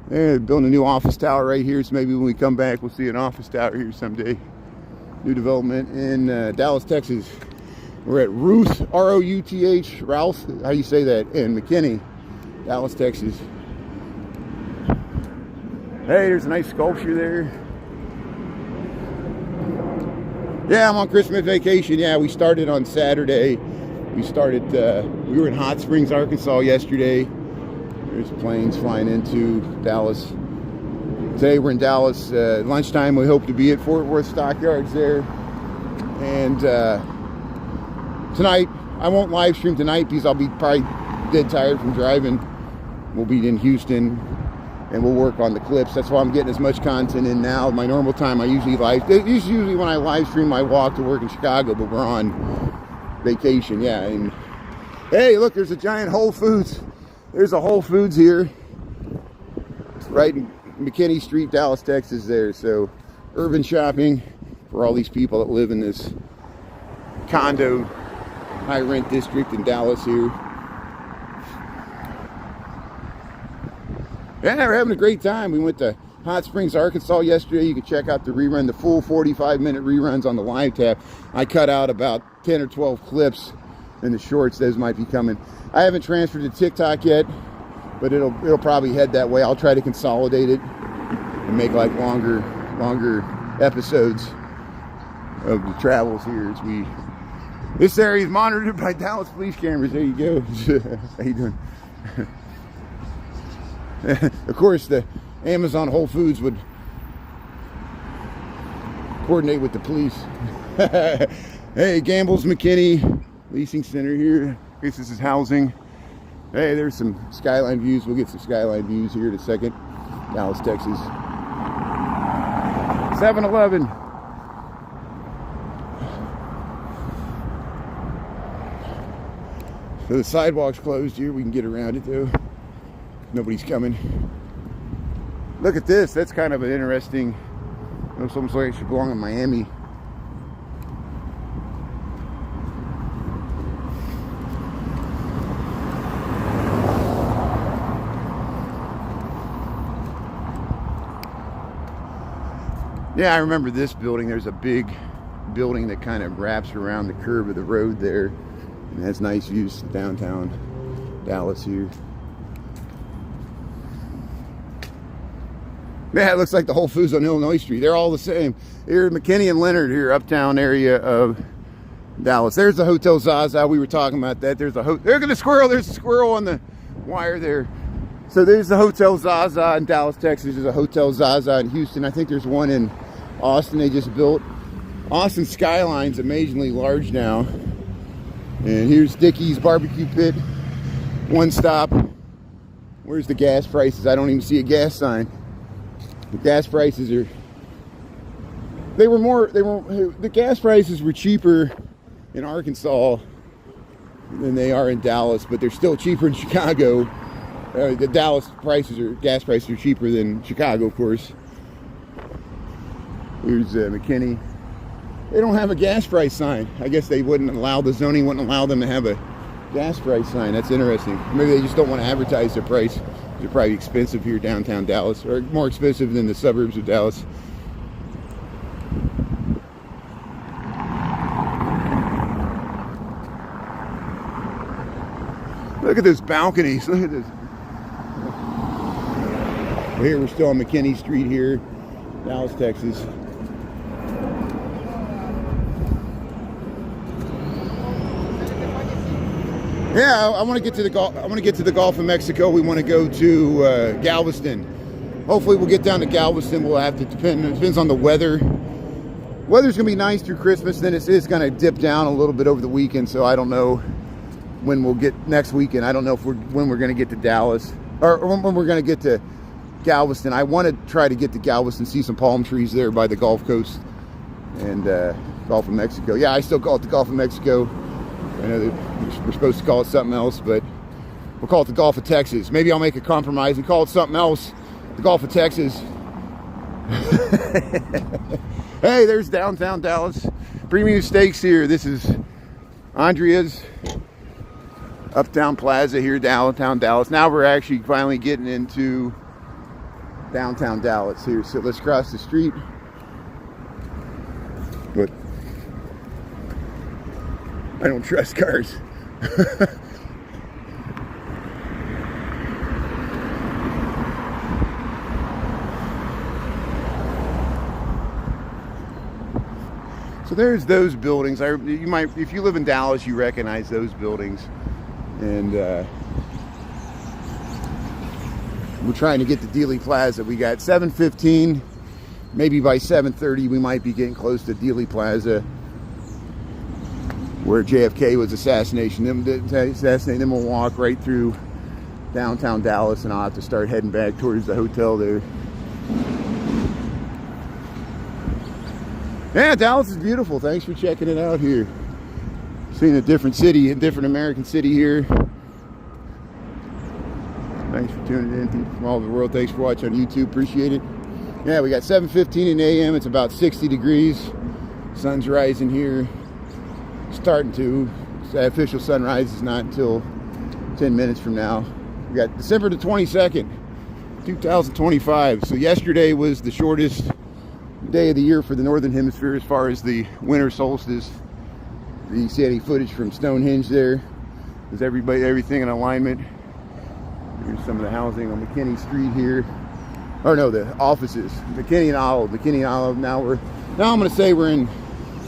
They're building a new office tower right here. So maybe when we come back, we'll see an office tower here someday. New development in Dallas, Texas. We're at Ruth, R-O-U-T-H, Ralph, how do you say that? In McKinney, Dallas, Texas. Hey, there's a nice sculpture there. Yeah, I'm on Christmas vacation. Yeah, we started on Saturday. We were in Hot Springs, Arkansas yesterday. There's planes flying into Dallas. Today we're in Dallas. Lunchtime, we hope to be at Fort Worth Stockyards there. And tonight, I won't live stream tonight because I'll be probably dead tired from driving. We'll be in Houston and we'll work on the clips. That's why I'm getting as much content in now. My normal time, I usually when I live stream my walk to work in Chicago, but we're on vacation. Yeah, and hey, look, there's a giant Whole Foods. There's a Whole Foods here. It's right in McKinney Street, Dallas, Texas there. So urban shopping for all these people that live in this condo high rent district in Dallas here. Yeah, we're having a great time. We went to Hot Springs, Arkansas yesterday. You can check out the rerun, the full 45-minute reruns on the live tab. I cut out about 10 or 12 clips in the shorts. Those might be coming. I haven't transferred to TikTok yet, but it'll probably head that way. I'll try to consolidate it and make like longer episodes of the travels here. This area is monitored by Dallas police cameras. There you go. How you doing? Of course, the Amazon Whole Foods would coordinate with the police. Hey, Gamble's McKinney Leasing Center here. I guess this is housing. Hey, there's some skyline views. We'll get some skyline views here in a second. Dallas, Texas. 7-Eleven. So the sidewalk's closed here. We can get around it though. Nobody's coming. Look at this. That's kind of an interesting. It's almost like it should belong in Miami. Yeah, I remember this building. There's a big building that kind of wraps around the curve of the road there. And has nice views to downtown Dallas here. Yeah, it looks like the Whole Foods on Illinois Street. They're all the same. Here, McKinney and Leonard here, Uptown area of Dallas. There's the Hotel Zaza. We were talking about that. There's a squirrel. There's a squirrel on the wire there. So there's the Hotel Zaza in Dallas, Texas. There's a Hotel Zaza in Houston. I think there's one in Austin they just built. Austin skyline's amazingly large now. And here's Dickey's Barbecue Pit. One stop. Where's the gas prices? I don't even see a gas sign. The gas prices are, the gas prices were cheaper in Arkansas than they are in Dallas, but they're still cheaper in Chicago. The Dallas gas prices are cheaper than Chicago, of course. Here's McKinney. They don't have a gas price sign. I guess the zoning wouldn't allow them to have a gas price sign. That's interesting. Maybe they just don't want to advertise their price. They're probably expensive here downtown Dallas, or more expensive than the suburbs of Dallas. Look at those balconies. Look at this. Here we're still on McKinney Street here, Dallas, Texas. Yeah, I want to get to the Gulf. I want to get to the Gulf of Mexico. We want to go to Galveston. Hopefully, we'll get down to Galveston. We'll have to depend. It depends on the weather. Weather's gonna be nice through Christmas. Then it's gonna dip down a little bit over the weekend. So I don't know when we'll get next weekend. I don't know when we're gonna get to Dallas or when we're gonna get to Galveston. I want to try to get to Galveston, see some palm trees there by the Gulf Coast and Gulf of Mexico. Yeah, I still call it the Gulf of Mexico. I know that we're supposed to call it something else, but we'll call it the Gulf of Texas. Maybe I'll make a compromise and call it something else, the Gulf of Texas. Hey, there's downtown Dallas. Premium Steaks here. This is Andrea's Uptown Plaza here, downtown Dallas. Now we're actually finally getting into downtown Dallas here. So let's cross the street. But I don't trust cars. So there's those buildings. You might, if you live in Dallas, you recognize those buildings. And we're trying to get to Dealey Plaza. We got 7:15. Maybe by 7:30 we might be getting close to Dealey Plaza. where JFK was assassinated. Then we'll walk right through downtown Dallas, and I'll have to start heading back towards the hotel there. Yeah, Dallas is beautiful. Thanks for checking it out here. Seeing a different city, a different American city here. Thanks for tuning in, people from all over the world. Thanks for watching on YouTube. Appreciate it. Yeah, we got 7:15 in the a.m. It's about 60 degrees. Sun's rising here. Starting to. The official sunrise is not until 10 minutes from now. We got December the 22nd, 2025. So yesterday was the shortest day of the year for the Northern Hemisphere as far as the winter solstice. You see any footage from Stonehenge there? Is everything in alignment? Here's some of the housing on McKinney Street here. Or no, the offices. McKinney and Olive. Now I'm gonna say we're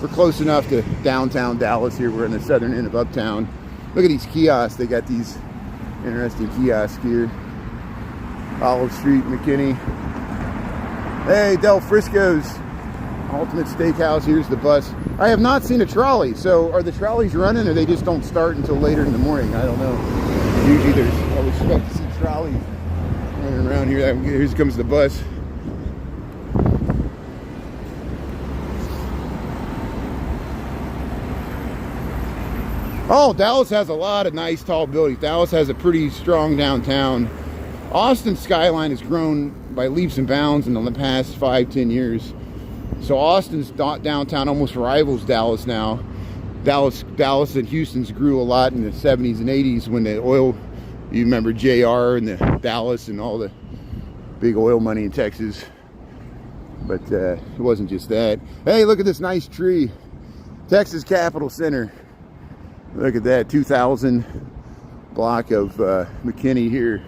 close enough to downtown Dallas here. We're in the southern end of Uptown. Look at these kiosks. They got these interesting kiosks here. Olive Street, McKinney. Hey, Del Frisco's Ultimate Steakhouse. Here's the bus. I have not seen a trolley. So are the trolleys running, or they just don't start until later in the morning? I don't know. Usually I would expect to see trolleys running around here. Here comes the bus. Oh, Dallas has a lot of nice tall buildings. Dallas has a pretty strong downtown. Austin's skyline has grown by leaps and bounds in the past 5-10 years. So Austin's downtown almost rivals Dallas now. Dallas and Houston's grew a lot in the 70s and 80s when the oil, you remember JR and the Dallas and all the big oil money in Texas. But it wasn't just that. Hey, look at this nice tree. Texas Capitol Center. Look at that, 2000 block of McKinney here.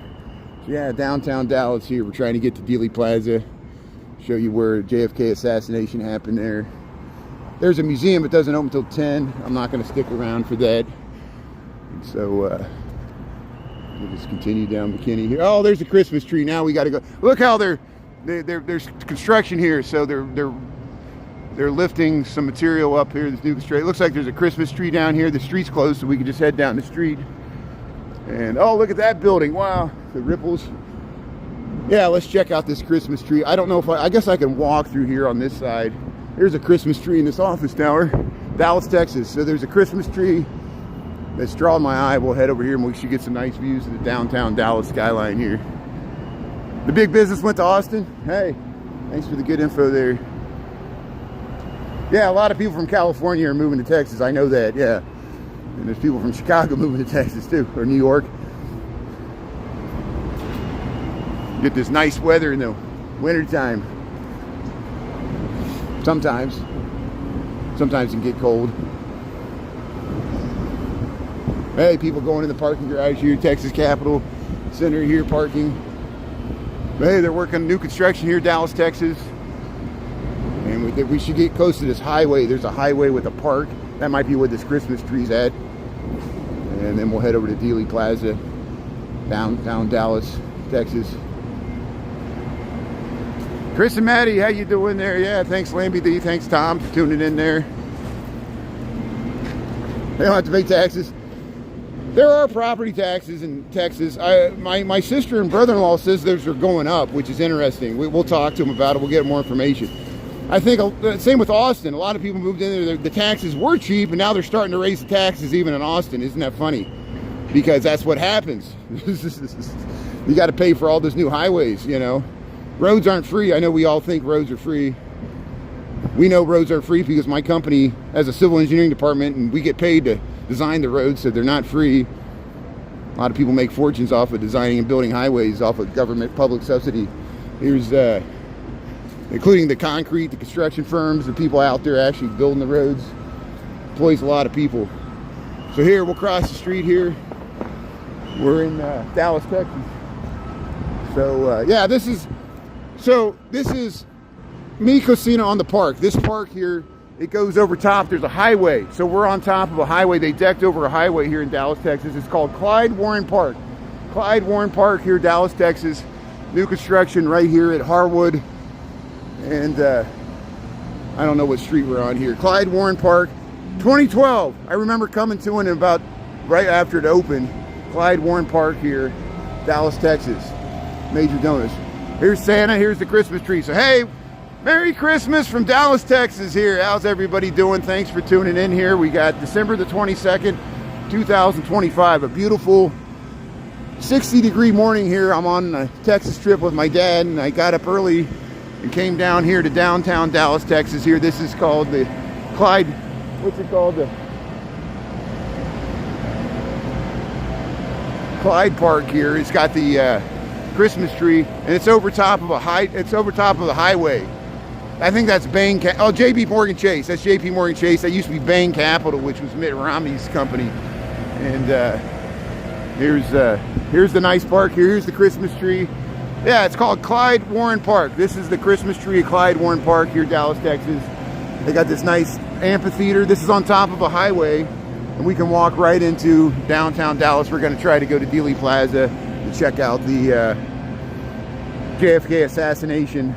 So yeah, downtown Dallas here. We're trying to get to Dealey Plaza. Show you where JFK assassination happened there. There's a museum. It doesn't open until 10. I'm not going to stick around for that. So we'll just continue down McKinney here. Oh, there's a Christmas tree. Now we got to go. Look how there's construction here. So they're lifting some material up here. This new construction. It looks like there's a Christmas tree down here. The street's closed, so we can just head down the street. And oh, look at that building. Wow, the ripples. Yeah, let's check out this Christmas tree. I don't know if I guess I can walk through here on this side. There's a Christmas tree in this office tower, Dallas, Texas. So there's a Christmas tree that's drawing my eye. We'll head over here and we should get some nice views of the downtown Dallas skyline here. The big business went to Austin. Hey, thanks for the good info there. Yeah, a lot of people from California are moving to Texas. I know that, yeah. And there's people from Chicago moving to Texas too, or New York. Get this nice weather in the wintertime. Sometimes it can get cold. Hey, people going in the parking garage here, Texas Capitol Center here, parking. Hey, they're working new construction here, Dallas, Texas. And we should get close to this highway. There's a highway with a park. That might be where this Christmas tree's at. And then we'll head over to Dealey Plaza, downtown Dallas, Texas. Chris and Maddie, how you doing there? Yeah, thanks Lambie D. Thanks Tom for tuning in there. They don't have to pay taxes. There are property taxes in Texas. My sister and brother-in-law says those are going up, which is interesting. We'll talk to them about it. We'll get more information. I think same with Austin. A lot of people moved in there. The taxes were cheap, and now they're starting to raise the taxes even in Austin. Isn't that funny? Because that's what happens. You got to pay for all those new highways, you know. Roads aren't free. I know we all think roads are free. We know roads are free because my company has a civil engineering department, and we get paid to design the roads, so they're not free. A lot of people make fortunes off of designing and building highways off of government public subsidy. Here's including the concrete, the construction firms, the people out there actually building the roads. Employs a lot of people. So here, we'll cross the street here. We're in Dallas, Texas. So yeah, this is Mi Cocina on the park. This park here, it goes over top. There's a highway. So we're on top of a highway. They decked over a highway here in Dallas, Texas. It's called Klyde Warren Park. Klyde Warren Park here, Dallas, Texas. New construction right here at Harwood. And I don't know what street we're on here. Klyde Warren Park. 2012. I remember coming to it about right after it opened. Klyde Warren Park here, Dallas, Texas. Major donors. Here's Santa, here's the Christmas tree. So hey, Merry Christmas from Dallas, Texas here. How's everybody doing? Thanks for tuning in here. We got December the 22nd, 2025. A beautiful 60-degree morning here. I'm on a Texas trip with my dad, and I got up early and came down here to downtown Dallas, Texas here. This is called the Klyde, what's it called? The Klyde Park here. It's got the Christmas tree, and it's over top of the highway. I think that's Bain. Oh, JP Morgan Chase. That's JP Morgan Chase. That used to be Bain Capital, which was Mitt Romney's company. And here's the nice park. Here's the Christmas tree. Yeah, it's called Klyde Warren Park. This is the Christmas tree at Klyde Warren Park here, Dallas, Texas. They got this nice amphitheater. This is on top of a highway, and we can walk right into downtown Dallas. We're going to try to go to Dealey Plaza to check out the JFK assassination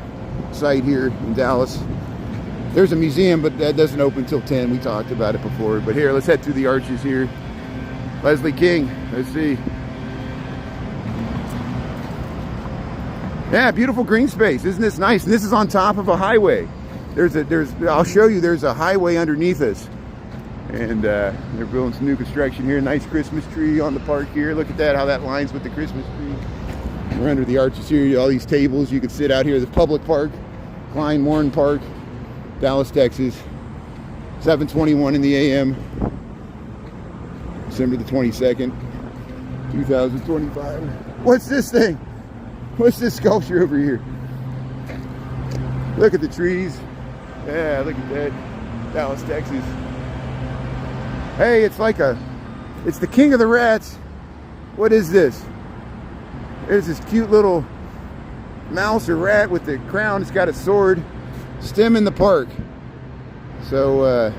site here in Dallas. There's a museum, but that doesn't open until 10. We talked about it before. But here, let's head through the arches here. Leslie King, let's see. Yeah, beautiful green space. Isn't this nice? And this is on top of a highway. I'll show you, there's a highway underneath us. And they're building some new construction here. Nice Christmas tree on the park here. Look at that, how that lines with the Christmas tree. We're under the arches here. All these tables. You can sit out here. The public park, Klyde Warren Park, Dallas, Texas. 7:21 in the a.m. December the 22nd, 2025. What's this thing? What's this sculpture over here? Look at the trees. Yeah, look at that. Dallas, Texas. Hey, it's the king of the rats. What is this? There's this cute little mouse or rat with the crown. It's got a sword. Stem in the park. So,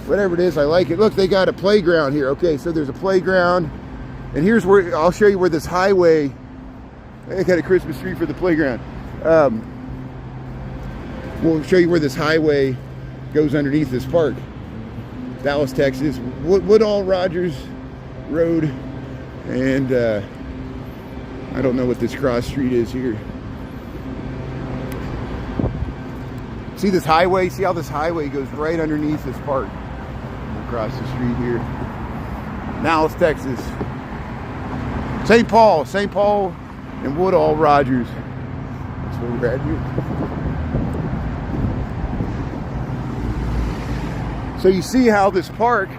whatever it is, I like it. Look, they got a playground here. Okay, so there's a playground. And here's where, I'll show you where this highway, they got a Christmas tree for the playground. We'll show you where this highway goes underneath this park. Dallas, Texas, Woodall Rogers Road, and I don't know what this cross street is here. See this highway? See how this highway goes right underneath this park? Across the street here. Dallas, Texas. St. Paul and Woodall Rogers. That's where we're at here. So you see how this park,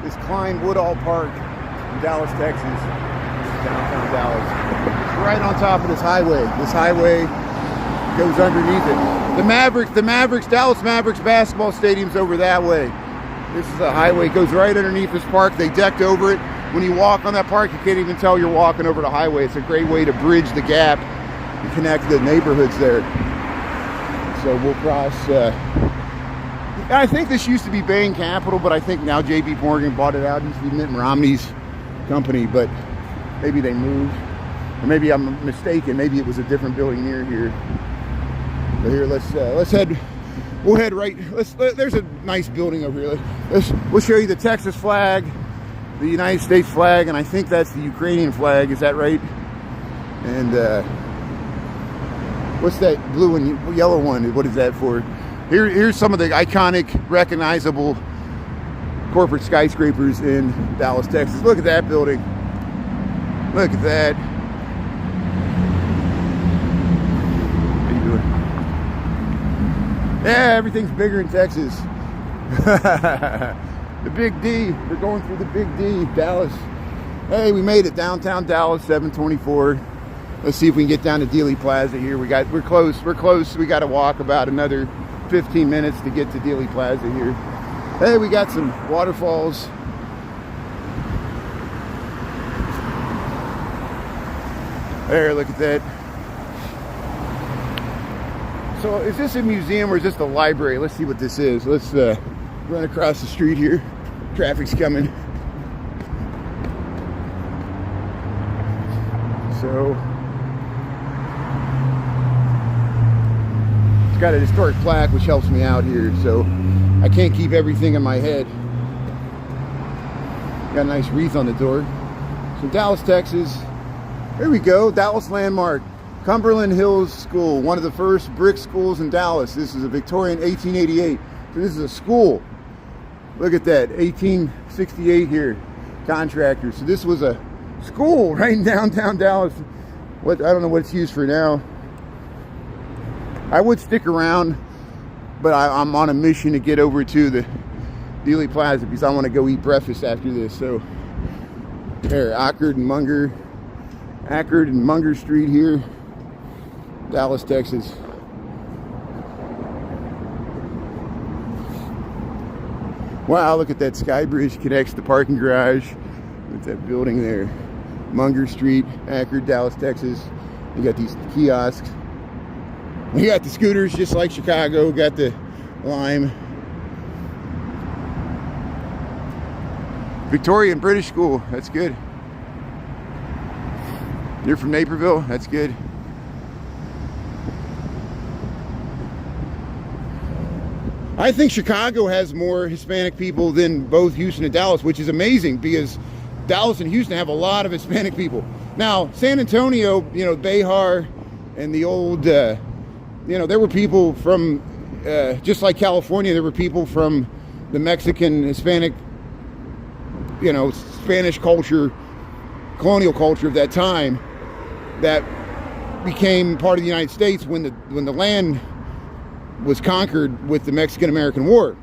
this Klyde Woodall Park in Dallas, Texas, downtown Dallas, right on top of this highway. This highway goes underneath it. The Mavericks, Dallas Mavericks basketball stadium's over that way. This is a highway, it goes right underneath this park. They decked over it. When you walk on that park, you can't even tell you're walking over the highway. It's a great way to bridge the gap and connect the neighborhoods there. So we'll cross. I think this used to be Bain Capital, but I think now JP Morgan bought it out. It used to be Mitt Romney's company, but maybe they moved. Or maybe I'm mistaken. Maybe it was a different building near here. But here, let's head. We'll head right. There's a nice building over here. We'll show you the Texas flag, the United States flag, and I think that's the Ukrainian flag. Is that right? And what's that blue and yellow one? What is that for? Here's some of the iconic, recognizable corporate skyscrapers in Dallas, Texas. Look at that building. Look at that. How you doing? Yeah, everything's bigger in Texas. The Big D. We're going through the Big D, Dallas. Hey, we made it downtown Dallas, 724. Let's see if we can get down to Dealey Plaza here. We're close. We got to walk about another 15 minutes to get to Dealey Plaza here. Hey, we got some waterfalls. There, look at that. So is this a museum or is this the library? Let's see what this is. Let's run across the street here. Traffic's coming. So got a historic plaque which helps me out here, so I can't keep everything in my head. Got a nice wreath on the door. So Dallas, Texas. Here we go, Dallas landmark. Cumberland Hills School, one of the first brick schools in Dallas. This is a Victorian 1888. So this is a school. Look at that, 1868 here, contractor. So this was a school right in downtown Dallas. I don't know what it's used for now. I would stick around, but I'm on a mission to get over to the Dealey Plaza because I want to go eat breakfast after this. So there, Ackerd and Munger Street here, Dallas, Texas. Wow, look at that sky bridge, connects the parking garage with that building there. Munger Street, Ackerd, Dallas, Texas. You got these kiosks. We got the scooters just like Chicago, got the Lime. Victorian British School, that's good. You're from Naperville, that's good. I think Chicago has more Hispanic people than both Houston and Dallas, which is amazing because Dallas and Houston have a lot of Hispanic people. Now, San Antonio, you know, Behar and the old, you know, there were people from, just like California, there were people from the Mexican, Hispanic, you know, Spanish culture, colonial culture of that time that became part of the United States when the land was conquered with the Mexican-American War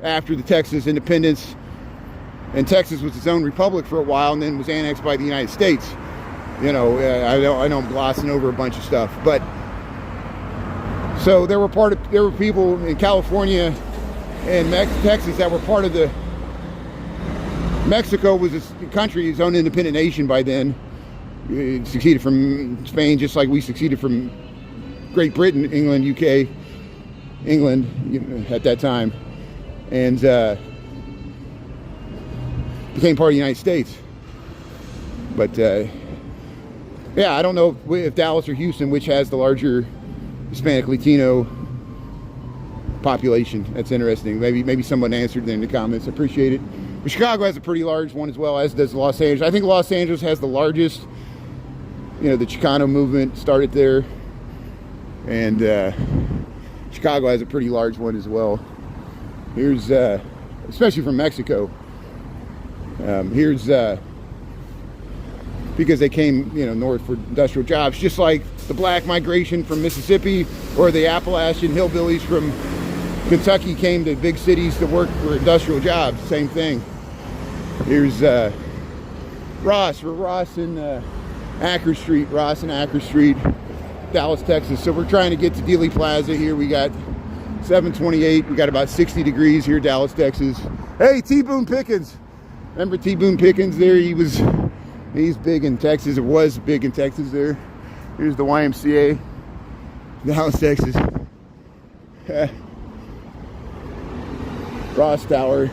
after the Texas independence. And Texas was its own republic for a while and then was annexed by the United States. You know, I know I'm glossing over a bunch of stuff, but so there were people in California and Texas that were part of the. Mexico was a country, its own independent nation by then. It succeeded from Spain just like we succeeded from Great Britain, England, UK, England at that time, and became part of the United States. But yeah, I don't know if Dallas or Houston, which has the larger Hispanic Latino population. That's interesting. Maybe someone answered in the comments. I appreciate it. But Chicago has a pretty large one as well, as does Los Angeles. I think Los Angeles has the largest. You know, the Chicano movement started there, and Chicago has a pretty large one as well. Here's, especially from Mexico. Here's because they came, you know, north for industrial jobs, just like the black migration from Mississippi or the Appalachian hillbillies from Kentucky came to big cities to work for industrial jobs. Same thing. Here's Ross. We're Ross and Ackerd Street. Ross and Ackerd Street, Dallas, Texas. So we're trying to get to Dealey Plaza here. We got 728. We got about 60 degrees here, Dallas, Texas. Hey, T. Boone Pickens. Remember T. Boone Pickens there? He's big in Texas. It was big in Texas there. Here's the YMCA, Dallas, Texas. Ross Tower.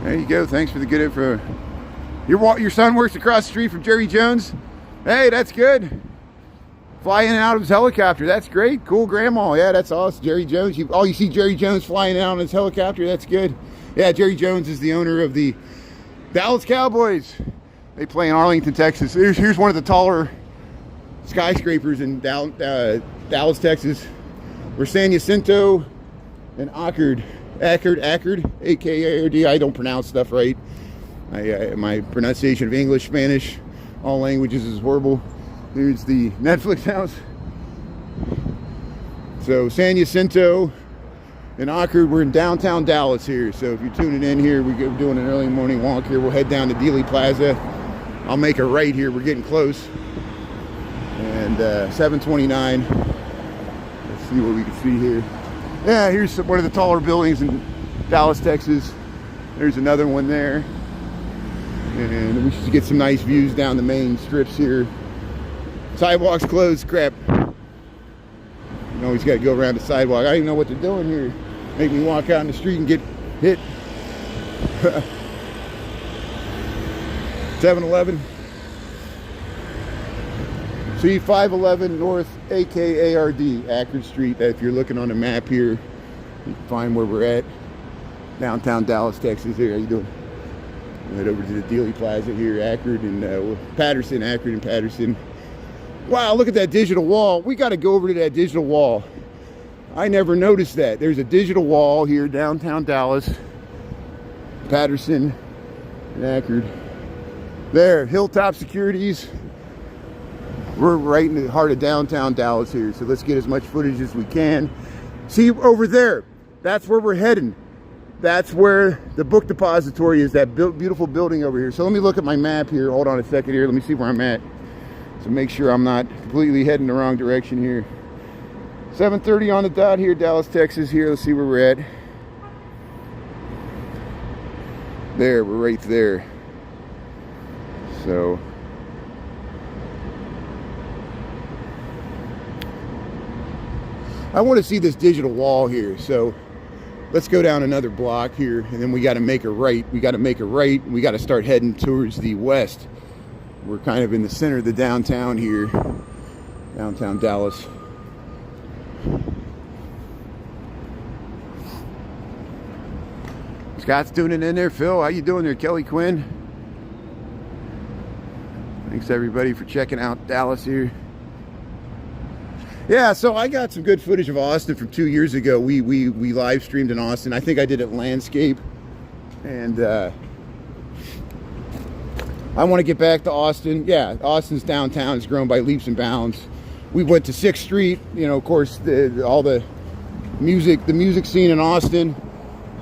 There you go. Thanks for the good info. Your son works across the street from Jerry Jones. Hey, that's good. Fly in and out of his helicopter. That's great. Cool, Grandma. Yeah, that's awesome. Jerry Jones. You see Jerry Jones flying out on his helicopter. That's good. Yeah, Jerry Jones is the owner of the Dallas Cowboys. They play in Arlington, Texas. Here's one of the taller skyscrapers in Dallas, Texas. We're San Jacinto and Ackerd, A-K-A-R-D. I don't pronounce stuff right. My pronunciation of English, Spanish, all languages is horrible. Here's the Netflix house. So San Jacinto and Ackerd, we're in downtown Dallas here. So if you're tuning in here, we're doing an early morning walk here. We'll head down to Dealey Plaza. I'll make a right here. We're getting close. And 729. Let's see what we can see here. Yeah, here's one of the taller buildings in Dallas, Texas. There's another one there. And we should get some nice views down the main strips here. Sidewalk's closed, crap. You always got to go around the sidewalk. I don't even know what they're doing here. Make me walk out in the street and get hit. 7-Eleven. See 511 North AKARD, Akron Street. If you're looking on the map here, you can find where we're at. Downtown Dallas, Texas. Here, how you doing? Head over to the Dealey Plaza here, Akron and Patterson, Akron and Patterson. Wow, look at that digital wall. We got to go over to that digital wall. I never noticed that. There's a digital wall here, downtown Dallas, Patterson and Akron. There, Hilltop Securities. We're right in the heart of downtown Dallas here, so let's get as much footage as we can. See over there, that's where we're heading. That's where the book depository is, that beautiful building over here. So let me look at my map here. Hold on a second here. Let me see where I'm at. So make sure I'm not completely heading the wrong direction here. 7:30 on the dot here, Dallas, Texas here. Let's see where we're at. There, we're right there. So I want to see this digital wall here. So let's go down another block here, and then we got to make a right. We got to make a right. We got to start heading towards the west. We're kind of in the center of the downtown here, downtown Dallas. Scott's tuning in there. Phil, how you doing there? Kelly Quinn. Thanks everybody for checking out Dallas here. Yeah, so I got some good footage of Austin from 2 years ago. We live streamed in Austin. I think I did it landscape, and I want to get back to Austin. Yeah, Austin's downtown has grown by leaps and bounds. We went to 6th Street. You know, of course, all the music scene in Austin.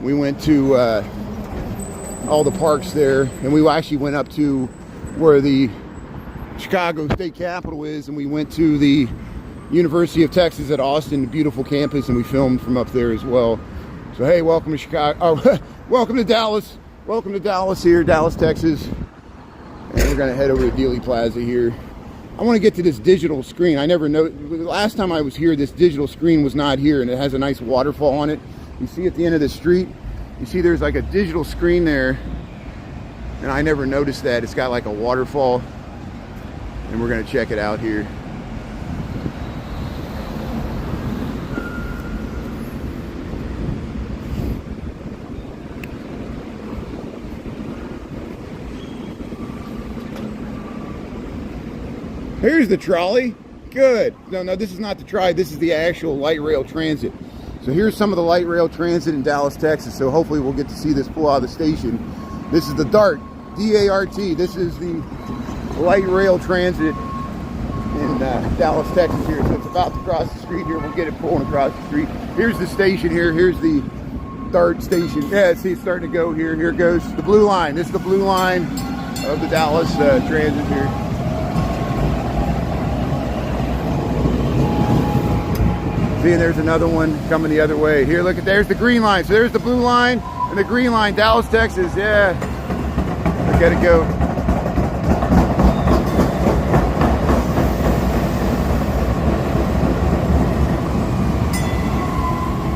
We went to all the parks there, and we actually went up to where the Chicago State Capitol is, and we went to the University of Texas at Austin, beautiful campus, and we filmed from up there as well. So hey, welcome to Chicago. Oh, welcome to Dallas. Welcome to Dallas here, Dallas, Texas. And we're gonna head over to Dealey Plaza here. I want to get to this digital screen. I never know. Last time I was here, this digital screen was not here, and it has a nice waterfall on it. You see at the end of the street, you see there's like a digital screen there, and I never noticed that. It's got like a waterfall, and we're gonna check it out here. Here's the trolley. Good. No, this is not the trolley. This is the actual light rail transit. So here's some of the light rail transit in Dallas, Texas. So hopefully we'll get to see this pull out of the station. This is the DART, D-A-R-T. This is the light rail transit in Dallas, Texas here. So it's about to cross the street here. We'll get it pulling across the street. Here's the station here. Here's the DART station. Yeah, see, it's starting to go here. Here it goes. The blue line. This is the blue line of the Dallas transit here. See, and there's another one coming the other way. Here, look at, there's the green line. So there's the blue line and the green line, Dallas, Texas. Yeah, look at it go.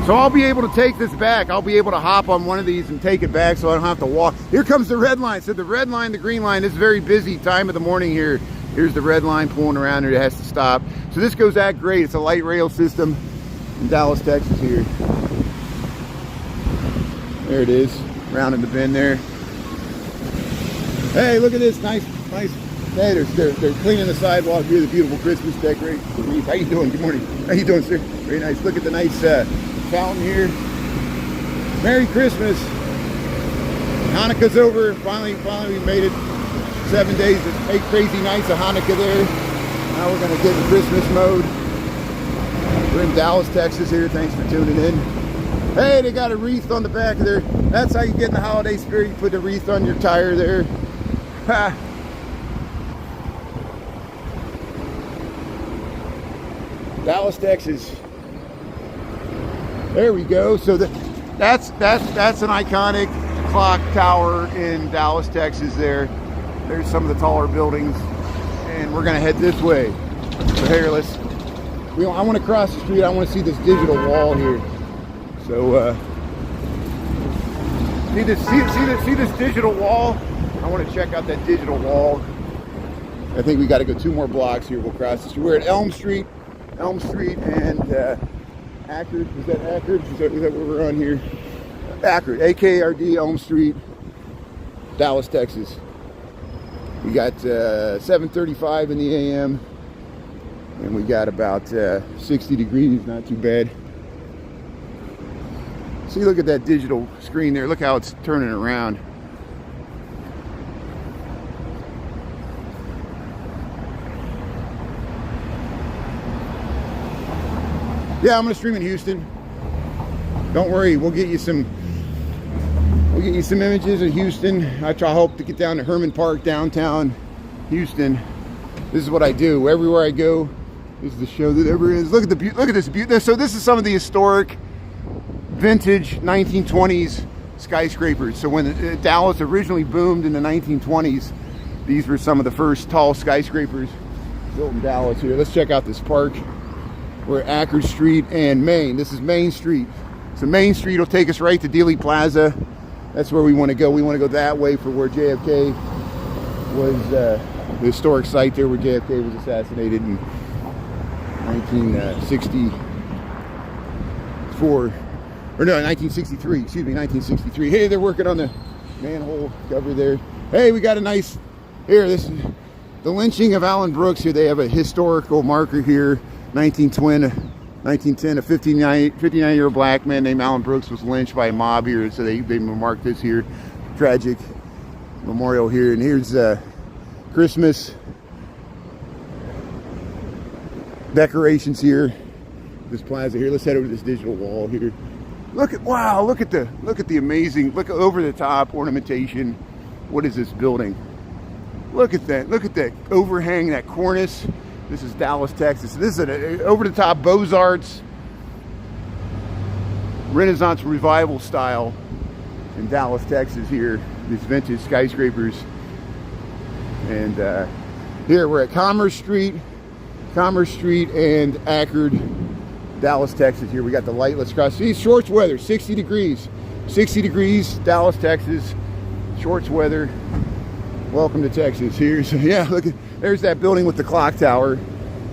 So I'll be able to take this back. I'll be able to hop on one of these and take it back so I don't have to walk. Here comes the red line. So the red line, the green line, this is very busy time of the morning here. Here's the red line pulling around here. It has to stop. So this goes that great. It's a light rail system in Dallas, Texas here. There it is, round in the bend there. Hey, look at this, nice. Hey, they're cleaning the sidewalk here, the beautiful Christmas decoration. How you doing? Good morning. How you doing, sir? Very nice. Look at the nice fountain here. Merry Christmas. Hanukkah's over. Finally we made it. 7 days of 8 crazy nights of Hanukkah there. Now we're gonna get in Christmas mode. We're in Dallas, Texas here. Thanks for tuning in. Hey, they got a wreath on the back of there. That's how you get in the holiday spirit. You put the wreath on your tire there. Ha. Dallas, Texas. There we go. So that's an iconic clock tower in Dallas, Texas there. There's some of the taller buildings, and we're gonna head this way. So here, I want to cross the street. I want to see this digital wall here. So see this digital wall. I want to check out that digital wall. I think we got to go 2 more blocks here. We'll cross the street. We're at Elm Street and Ackerd. Is that Ackerd? Is that where we're on here? Ackerd, AKRD, Elm Street, Dallas, Texas. We got 7:35 in the AM, and we got about 60 degrees. Not too bad. See, look at that digital screen there. Look how it's turning around. Yeah, I'm gonna stream in Houston. Don't worry, we'll get you some images of Houston. I hope to get down to Herman Park, downtown Houston. This is what I do everywhere I go. This is the show that ever is. Look at this beauty. So this is some of the historic, vintage 1920s skyscrapers. So when Dallas originally boomed in the 1920s, these were some of the first tall skyscrapers built in Dallas. Here, let's check out this park. We're at Ackerd Street and Main. This is Main Street. So Main Street will take us right to Dealey Plaza. That's where we want to go. We want to go that way for where JFK was, the historic site there where JFK was assassinated in 1964. Or no, 1963. Excuse me, 1963. Hey, they're working on the manhole cover there. Hey, we got a nice, here, this is the lynching of Alan Brooks here. They have a historical marker here. 1910, a 59-year-old black man named Alan Brooks was lynched by a mob here, so they marked this here, tragic memorial here. And here's Christmas decorations here, this plaza here. Let's head over to this digital wall here. Look at the amazing, look over the top ornamentation. What is this building? Look at that overhang, that cornice. This is Dallas, Texas. This is an over-the-top Beaux-Arts Renaissance Revival style in Dallas, Texas here. These vintage skyscrapers. And here we're at Commerce Street and Ackerd, Dallas, Texas. Here we got the light. Let's cross. See, shorts weather, 60 degrees. 60 degrees, Dallas, Texas. Shorts weather. Welcome to Texas. Here's, yeah, look at, there's that building with the clock tower.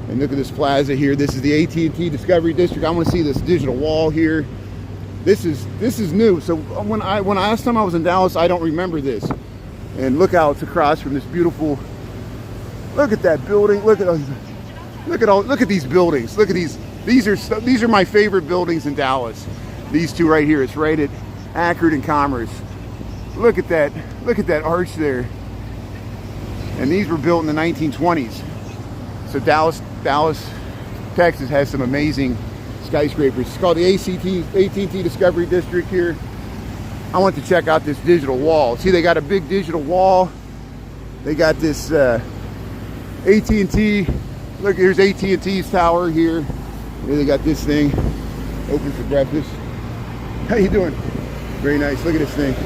And look at this plaza here. This is the AT&T Discovery District. I want to see this digital wall here. This is new. So when last time I was in Dallas, I don't remember this. And look how it's across from this beautiful, look at that building. Look at these buildings. Look at these. These are my favorite buildings in Dallas. These two right here. It's right at Ackerd and Commerce. Look at that. Look at that arch there. And these were built in the 1920s. So Dallas, Texas has some amazing skyscrapers. It's called the AT&T Discovery District here. I want to check out this digital wall. See, they got a big digital wall. They got this AT&T. Look, here's AT&T's tower here. Here they got this thing open for breakfast. How you doing? Very nice. Look at this thing.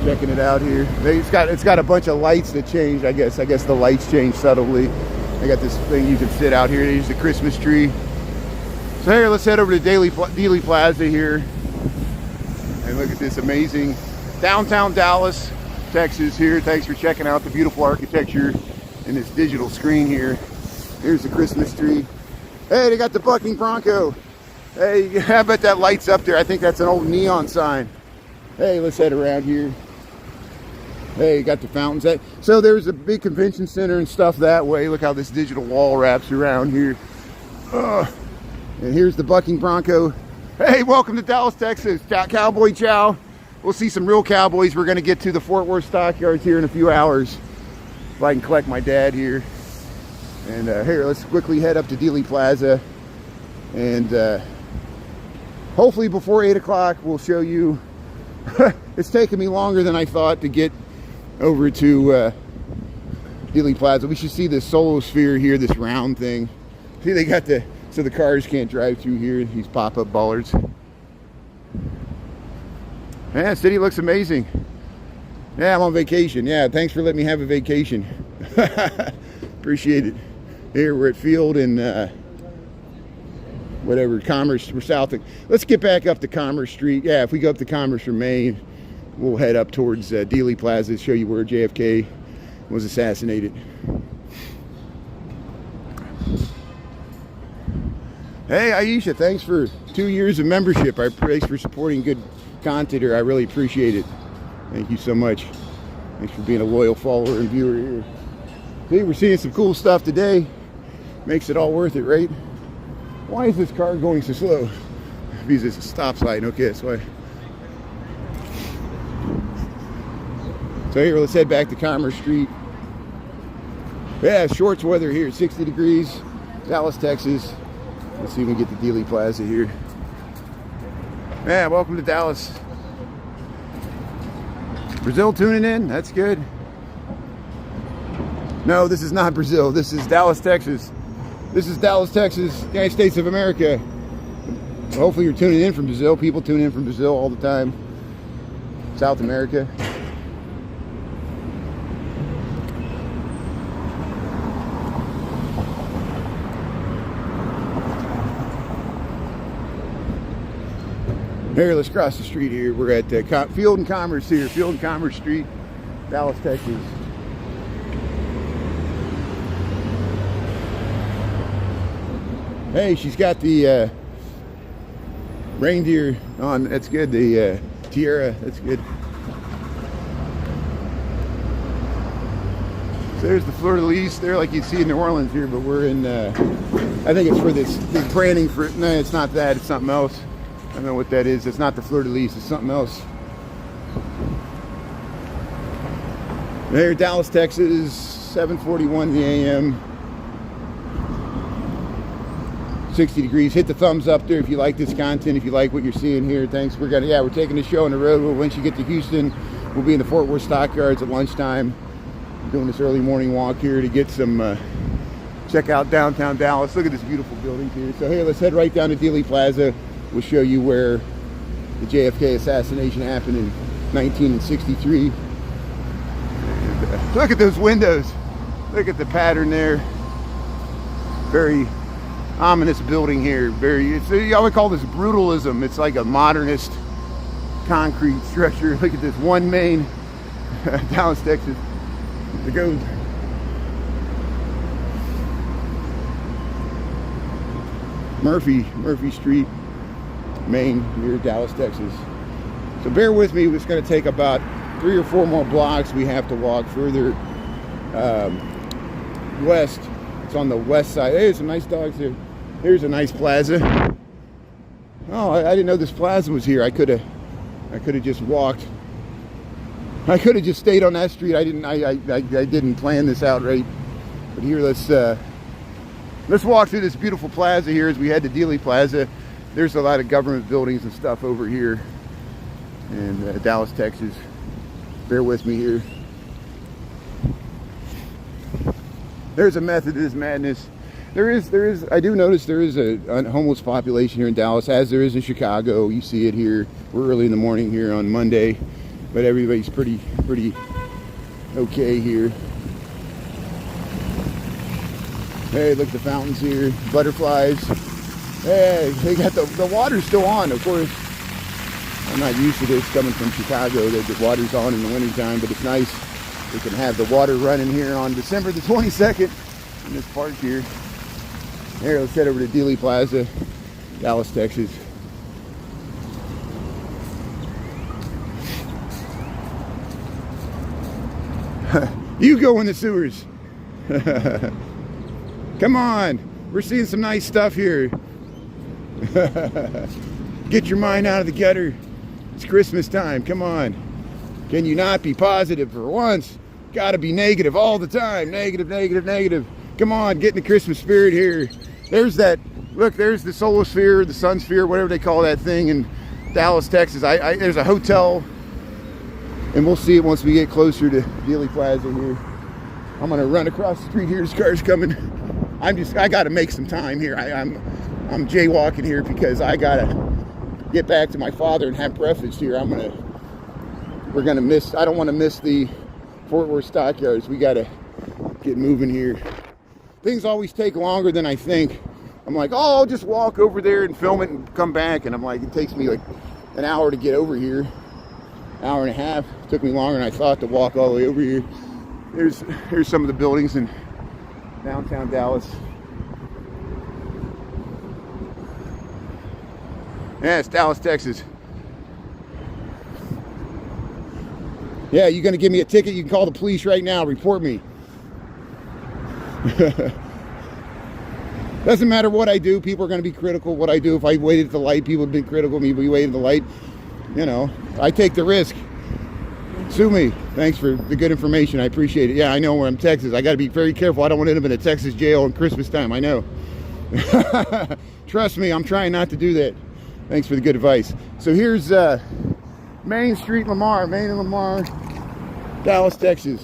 Checking it out here. It's got a bunch of lights that change. I guess the lights change subtly. They got this thing you can sit out here. There's the Christmas tree. So here, let's head over to Dealey Plaza here and look at this amazing downtown Dallas, Texas here. Thanks for checking out the beautiful architecture in this digital screen here. Here's the Christmas tree. Hey, they got the bucking bronco. Hey, I bet that light's up there. I think that's an old neon sign. Hey, let's head around here. Hey, got the fountains. So there's a big convention center and stuff that way. Look how this digital wall wraps around here. And here's the bucking bronco. Hey, welcome to Dallas, Texas. Cowboy chow. We'll see some real cowboys. We're going to get to the Fort Worth stockyards here in a few hours. If I can collect my dad here. And here, let's quickly head up to Dealey Plaza. And hopefully before 8 o'clock, we'll show you. It's taken me longer than I thought to get over to Dealey Plaza. We should see this solosphere here, this round thing. See, they got so the cars can't drive through here, these pop-up bollards. Yeah, city looks amazing. Yeah, I'm on vacation. Yeah, thanks for letting me have a vacation. Appreciate it. Here, we're at Field and whatever, Commerce, we're south of, let's get back up to Commerce Street. Yeah, if we go up to Commerce from Main, we'll head up towards Dealey Plaza, show you where JFK was assassinated. Hey Aisha, thanks for 2 years of membership. Thanks for supporting good content here. I really appreciate it. Thank you so much. Thanks for being a loyal follower and viewer here. See, we're seeing some cool stuff today. Makes it all worth it, right? Why is this car going so slow? Because it's a stop sign. Okay, that's why. So here, let's head back to Commerce Street. Yeah, shorts weather here, 60 degrees, Dallas, Texas. Let's see if we can get to Dealey Plaza here. Yeah, welcome to Dallas. Brazil tuning in, that's good. No, this is not Brazil, this is Dallas, Texas. This is Dallas, Texas, United States of America. Hopefully you're tuning in from Brazil. People tune in from Brazil all the time. South America. Here, let's cross the street here. We're at Field and Commerce here. Field and Commerce Street, Dallas, Texas. Hey, she's got the reindeer on. That's good. The tiara. That's good. So there's the fleur-de-lis there, like you see in New Orleans here. But we're in. I think it's for this big branding for. No, it's not that. It's something else. I don't know what that is. It's not the fleur-de-lis. It's something else. There, Dallas, Texas, 7:41 a.m. 60 degrees. Hit the thumbs up there if you like this content, if you like what you're seeing here. Thanks. We're taking the show on the road. Once you get to Houston, we'll be in the Fort Worth Stockyards at lunchtime. Doing this early morning walk here to get some check out downtown Dallas. Look at this beautiful building here. So here, let's head right down to Dealey Plaza. We'll show you where the JFK assassination happened in 1963. And, look at those windows. Look at the pattern there. Very ominous building here. I would call this brutalism. It's like a modernist concrete structure. Look at this one main, Dallas, Texas. To go. Murphy Street, Main, near Dallas, Texas. So bear with me. It's going to take about 3 or 4 more blocks. We have to walk further west. It's on the west side. Hey, there's some nice dogs here. Here's a nice plaza. Oh, I didn't know this plaza was here. I could have just walked. I could have just stayed on that street. I didn't plan this out right. But here, let's walk through this beautiful plaza here as we head to Dealey Plaza. There's a lot of government buildings and stuff over here in Dallas, Texas. Bear with me here. There's a method to this madness. There is. I do notice there is a homeless population here in Dallas, as there is in Chicago. You see it here. We're early in the morning here on Monday, but everybody's pretty okay here. Hey, look at the fountains here, butterflies. Hey, they got the water's still on, of course. I'm not used to this coming from Chicago, that the water's on in the wintertime, but it's nice. We can have the water running here on December the 22nd in this park here. Here, let's head over to Dealey Plaza, Dallas, Texas. You go in the sewers. Come on, we're seeing some nice stuff here. Get your mind out of the gutter. It's Christmas time, come on. Can you not be positive for once? Gotta be negative all the time. Negative, negative, negative. Come on, get in the Christmas spirit here. There's that, look, there's the solar sphere, the sun sphere, whatever they call that thing in Dallas, Texas. There's a hotel, and we'll see it once we get closer to Dealey Plaza here. I'm gonna run across the street here. This car's coming. I gotta make some time here. I'm jaywalking here because I gotta get back to my father and have breakfast here. I don't want to miss the Fort Worth Stockyards. We gotta get moving here. Things always take longer than I think. I'm like, oh, I'll just walk over there and film it and come back. And I'm like, it takes me like an hour to get over here. Hour and a half. It took me longer than I thought to walk all the way over here. Here's some of the buildings in downtown Dallas. Yeah, it's Dallas, Texas. Yeah, you're gonna give me a ticket? You can call the police right now. Report me. Doesn't matter what I do. People are gonna be critical of what I do. If I waited at the light, people would be critical of me. But we waited at the light. You know, I take the risk. Sue me. Thanks for the good information. I appreciate it. Yeah, I know where I'm Texas. I got to be very careful. I don't want to end up in a Texas jail on Christmas time. I know. Trust me, I'm trying not to do that. Thanks for the good advice. So here's Main Street, Lamar, Main and Lamar, Dallas, Texas.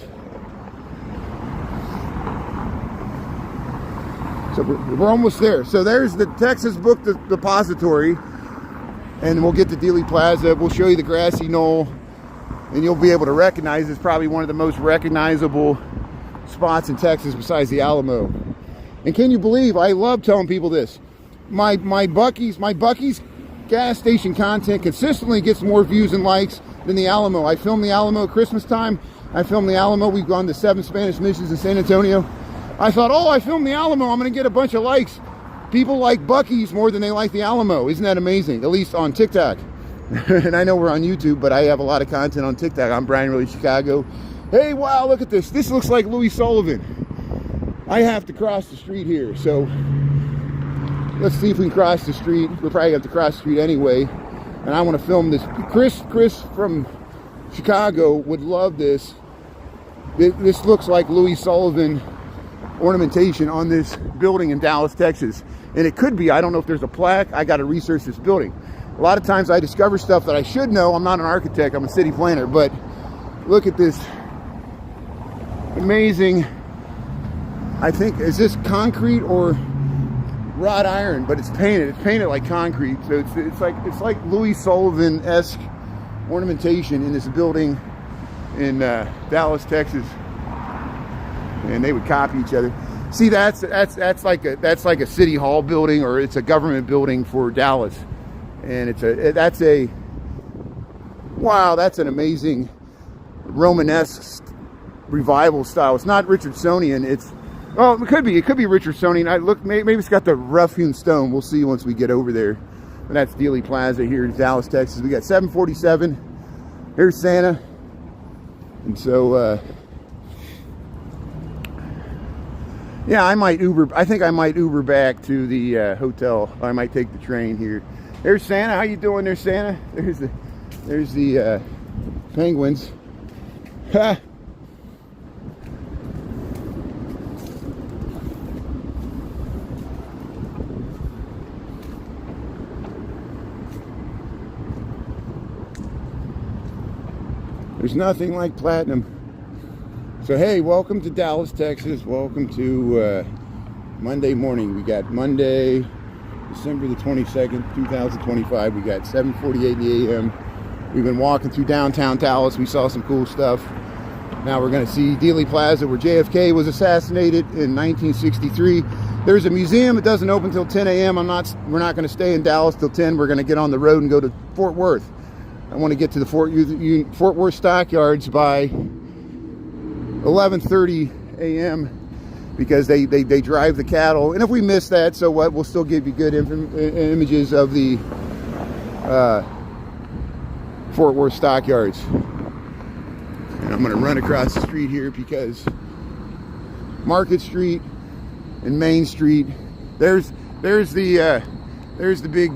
So we're almost there. So there's the Texas Book Depository, and we'll get to Dealey Plaza. We'll show you the grassy knoll, and you'll be able to recognize it's probably one of the most recognizable spots in Texas besides the Alamo. And can you believe, I love telling people this, my Buc-ee's gas station content consistently gets more views and likes than the Alamo. I filmed the Alamo at Christmas time. I filmed the Alamo. We've gone to 7 Spanish missions in San Antonio. I thought, oh, I filmed the Alamo. I'm going to get a bunch of likes. People like Buc-ee's more than they like the Alamo. Isn't that amazing? At least on TikTok. And I know we're on YouTube, but I have a lot of content on TikTok. I'm Brian Really Chicago. Hey, wow, look at this. This looks like Louis Sullivan. I have to cross the street here, so let's see if we can cross the street. We'll probably have to cross the street anyway. And I want to film this. Chris from Chicago would love this. This looks like Louis Sullivan ornamentation on this building in Dallas, Texas. And it could be. I don't know if there's a plaque. I got to research this building. A lot of times I discover stuff that I should know. I'm not an architect. I'm a city planner. But look at this amazing, I think, is this concrete or wrought iron? But it's painted. It's painted like concrete. So it's like Louis Sullivan-esque ornamentation in this building in Dallas, Texas. And they would copy each other. See, that's like a city hall building, or it's a government building for Dallas. And that's an amazing Romanesque revival style. It's not Richardsonian. It could be Richardsonian. Maybe it's got the rough hewn stone. We'll see once we get over there. And that's Dealey Plaza here in Dallas, Texas. We got 747. Here's Santa. And so yeah, I think I might Uber back to the hotel. I might take the train here. There's Santa. How you doing there, Santa? There's the penguins. Ha! There's nothing like platinum. So hey, welcome to Dallas, Texas. Welcome to Monday morning. We got Monday, December the 22nd, 2025. We got 7:48 a.m. We've been walking through downtown Dallas. We saw some cool stuff. Now we're going to see Dealey Plaza, where JFK was assassinated in 1963. There's a museum. It doesn't open till 10 a.m. We're not going to stay in Dallas till 10. We're going to get on the road and go to Fort Worth. I want to get to the Fort Worth stockyards by 11:30 a.m. because they drive the cattle. And if we miss that, so what? We'll still give you good images of the Fort Worth stockyards. And I'm going to run across the street here because Market Street and Main Street. There's the big.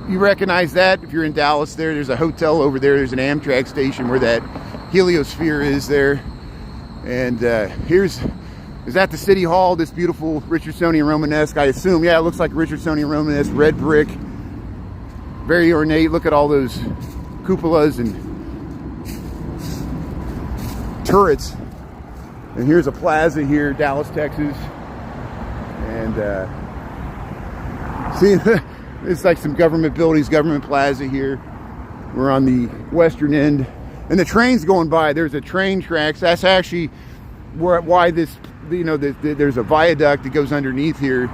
You recognize that if you're in Dallas. There's a hotel over there. There's an Amtrak station where that heliosphere is there. And is that the City Hall? This beautiful Richardsonian Romanesque, I assume. Yeah, it looks like Richardsonian Romanesque, red brick, very ornate. Look at all those cupolas and turrets. And here's a plaza here, Dallas, Texas. And see, it's like some government buildings, government plaza here. We're on the western end. And the train's going by. There's a train tracks. That's actually why this, there's a viaduct that goes underneath here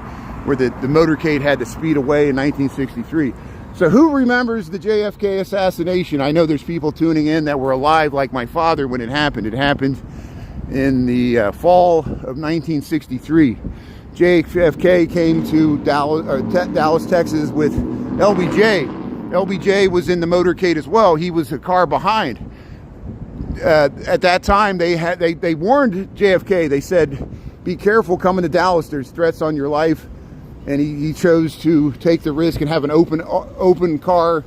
where the motorcade had to speed away in 1963. So who remembers the JFK assassination? I know there's people tuning in that were alive like my father when it happened. It happened in the fall of 1963. JFK came to Dallas, Texas with LBJ. LBJ was in the motorcade as well. He was a car behind. At that time, they warned JFK. They said, "Be careful coming to Dallas. There's threats on your life." And he chose to take the risk and have an open car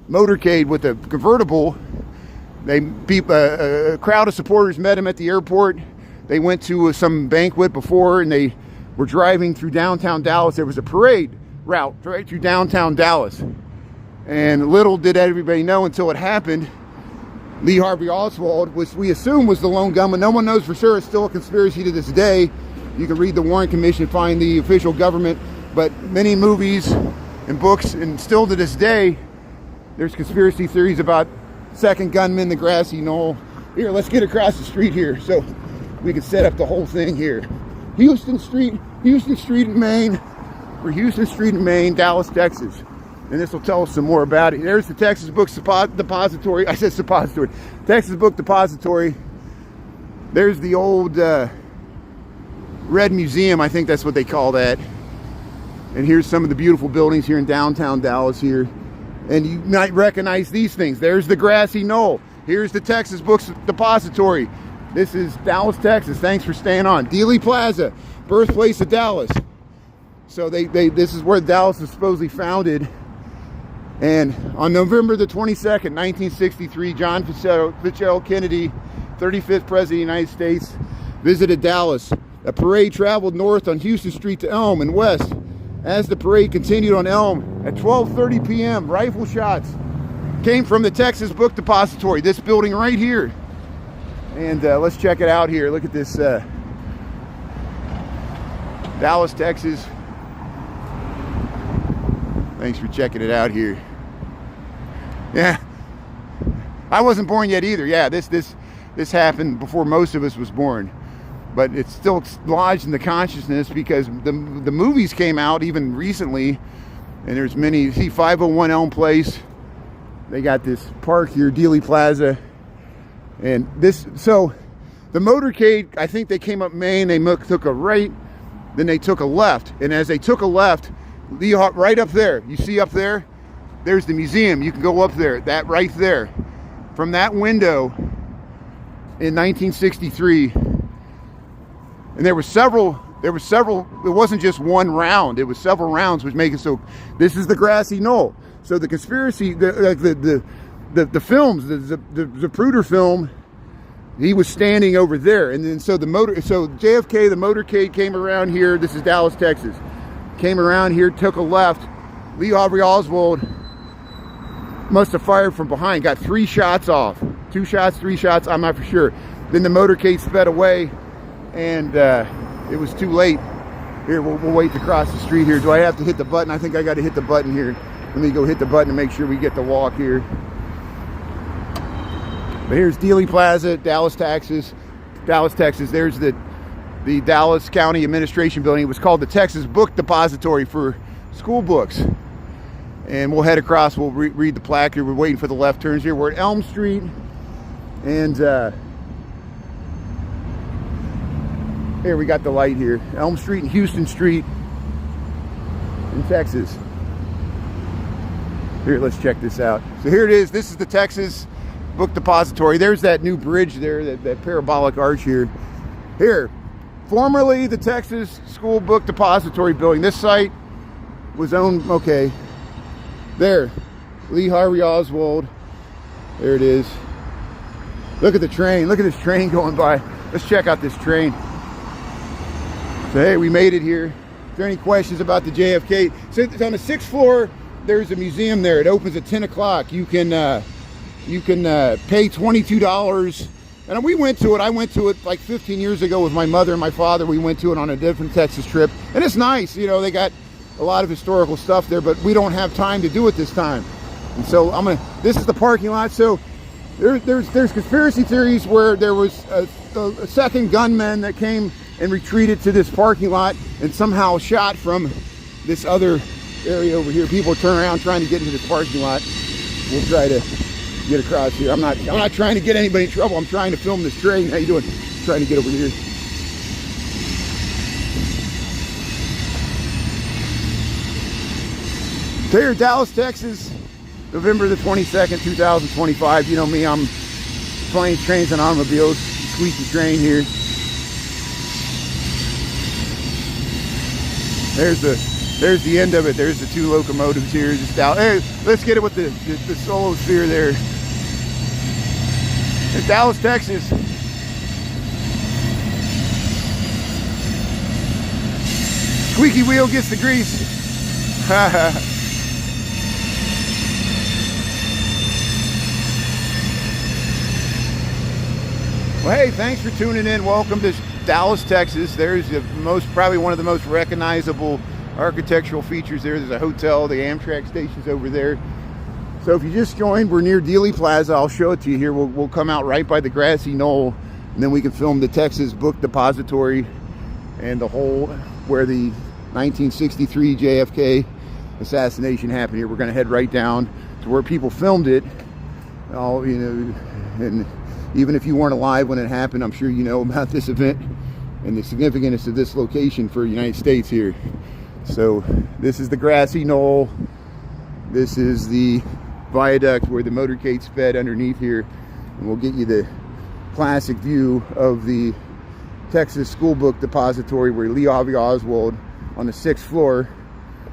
motorcade with a convertible. A crowd of supporters met him at the airport. They went to some banquet before, and they were driving through downtown Dallas. There was a parade route right through downtown Dallas. And little did everybody know until it happened, Lee Harvey Oswald, which we assume was the lone gunman. No one knows for sure. It's still a conspiracy to this day. You can read the Warren Commission, find the official government, but many movies and books, and still to this day, there's conspiracy theories about second gunman, the grassy knoll. Here, let's get across the street here so we can set up the whole thing here. Houston Street in Maine, or Houston Street in Maine, Dallas, Texas. And this will tell us some more about it. There's the Texas Book Depository. I said suppository. Texas Book Depository. There's the old Red Museum. I think that's what they call that. And here's some of the beautiful buildings here in downtown Dallas here. And you might recognize these things. There's the grassy knoll. Here's the Texas Books Depository. This is Dallas, Texas. Thanks for staying on. Dealey Plaza, birthplace of Dallas. So this is where Dallas was supposedly founded. And on November the 22nd, 1963, John Fitzgerald Kennedy, 35th President of the United States, visited Dallas. A parade traveled north on Houston Street to Elm and west. As the parade continued on Elm, at 12:30 p.m., rifle shots came from the Texas Book Depository, this building right here. And let's check it out here. Look at this, Dallas, Texas. Thanks for checking it out here. Yeah, I wasn't born yet either. Yeah, this happened before most of us was born, but it's still lodged in the consciousness because the movies came out even recently, and there's many. See, 501 Elm Place. They got this park here, Dealey Plaza, and this. So the motorcade, I think they came up Main. They took a right, then they took a left, and as they took a left, right up there, you see up there, there's the museum. You can go up there, that right there. From that window in 1963, and there were several, it wasn't just one round, it was several rounds, which make it so, this is the grassy knoll. So the conspiracy, the films, the Zapruder film, he was standing over there. And then so JFK, the motorcade came around here. This is Dallas, Texas. Came around here, took a left. Lee Harvey Oswald must have fired from behind, got 3 shots off. 2 shots, 3 shots, I'm not for sure. Then the motorcade sped away, and it was too late. Here, we'll wait to cross the street here. Do I have to hit the button? I think I got to hit the button here. Let me go hit the button to make sure we get the walk here. But here's Dealey Plaza, Dallas, Texas. There's the Dallas County Administration Building. It was called the Texas Book Depository for school books. And we'll head across, we'll read the plaque here. We're waiting for the left turns here. We're at Elm Street, and here we got the light here. Elm Street and Houston Street in Texas. Here, let's check this out. So here it is. This is the Texas Book Depository. There's that new bridge there, that parabolic arch here. Here, formerly the Texas School Book Depository building. This site was owned, okay, there, Lee Harvey Oswald. There it is. Look at the train. Look at this train going by. Let's check out this train. So hey, we made it here. Is there any questions about the JFK? So it's on the 6th floor. There's a museum there. It opens at 10 o'clock. You can pay $22. And we went to it. I went to it like 15 years ago with my mother and my father. We went to it on a different Texas trip. And it's nice. You know, they got a lot of historical stuff there, but we don't have time to do it this time. And so this is the parking lot. So there's conspiracy theories where there was a second gunman that came and retreated to this parking lot and somehow shot from this other area over here. People turn around trying to get into this parking lot. We'll try to get across here. I'm not trying to get anybody in trouble. I'm trying to film this train. How you doing? trying to get over here. Here, Dallas, Texas, November the 22nd, 2025. You know me, I'm planes, trains, and automobiles. Squeaky train here. There's the end of it. There's the two locomotives here. Just out. Hey, let's get it with the solo sphere there. In Dallas, Texas. Squeaky wheel gets the grease. Well, hey, thanks for tuning in. Welcome to Dallas, Texas. There's probably one of the most recognizable architectural features there. There's a hotel, the Amtrak station's over there. So if you just joined, we're near Dealey Plaza. I'll show it to you here. We'll come out right by the grassy knoll, and then we can film the Texas Book Depository and the hole where the 1963 JFK assassination happened here. We're going to head right down to where people filmed it. All, you know, and even if you weren't alive when it happened, I'm sure you know about this event and the significance of this location for the United States here. So this is the grassy knoll. This is the viaduct where the motorcade sped underneath here. And we'll get you the classic view of the Texas School Book Depository where Lee Harvey Oswald on the 6th floor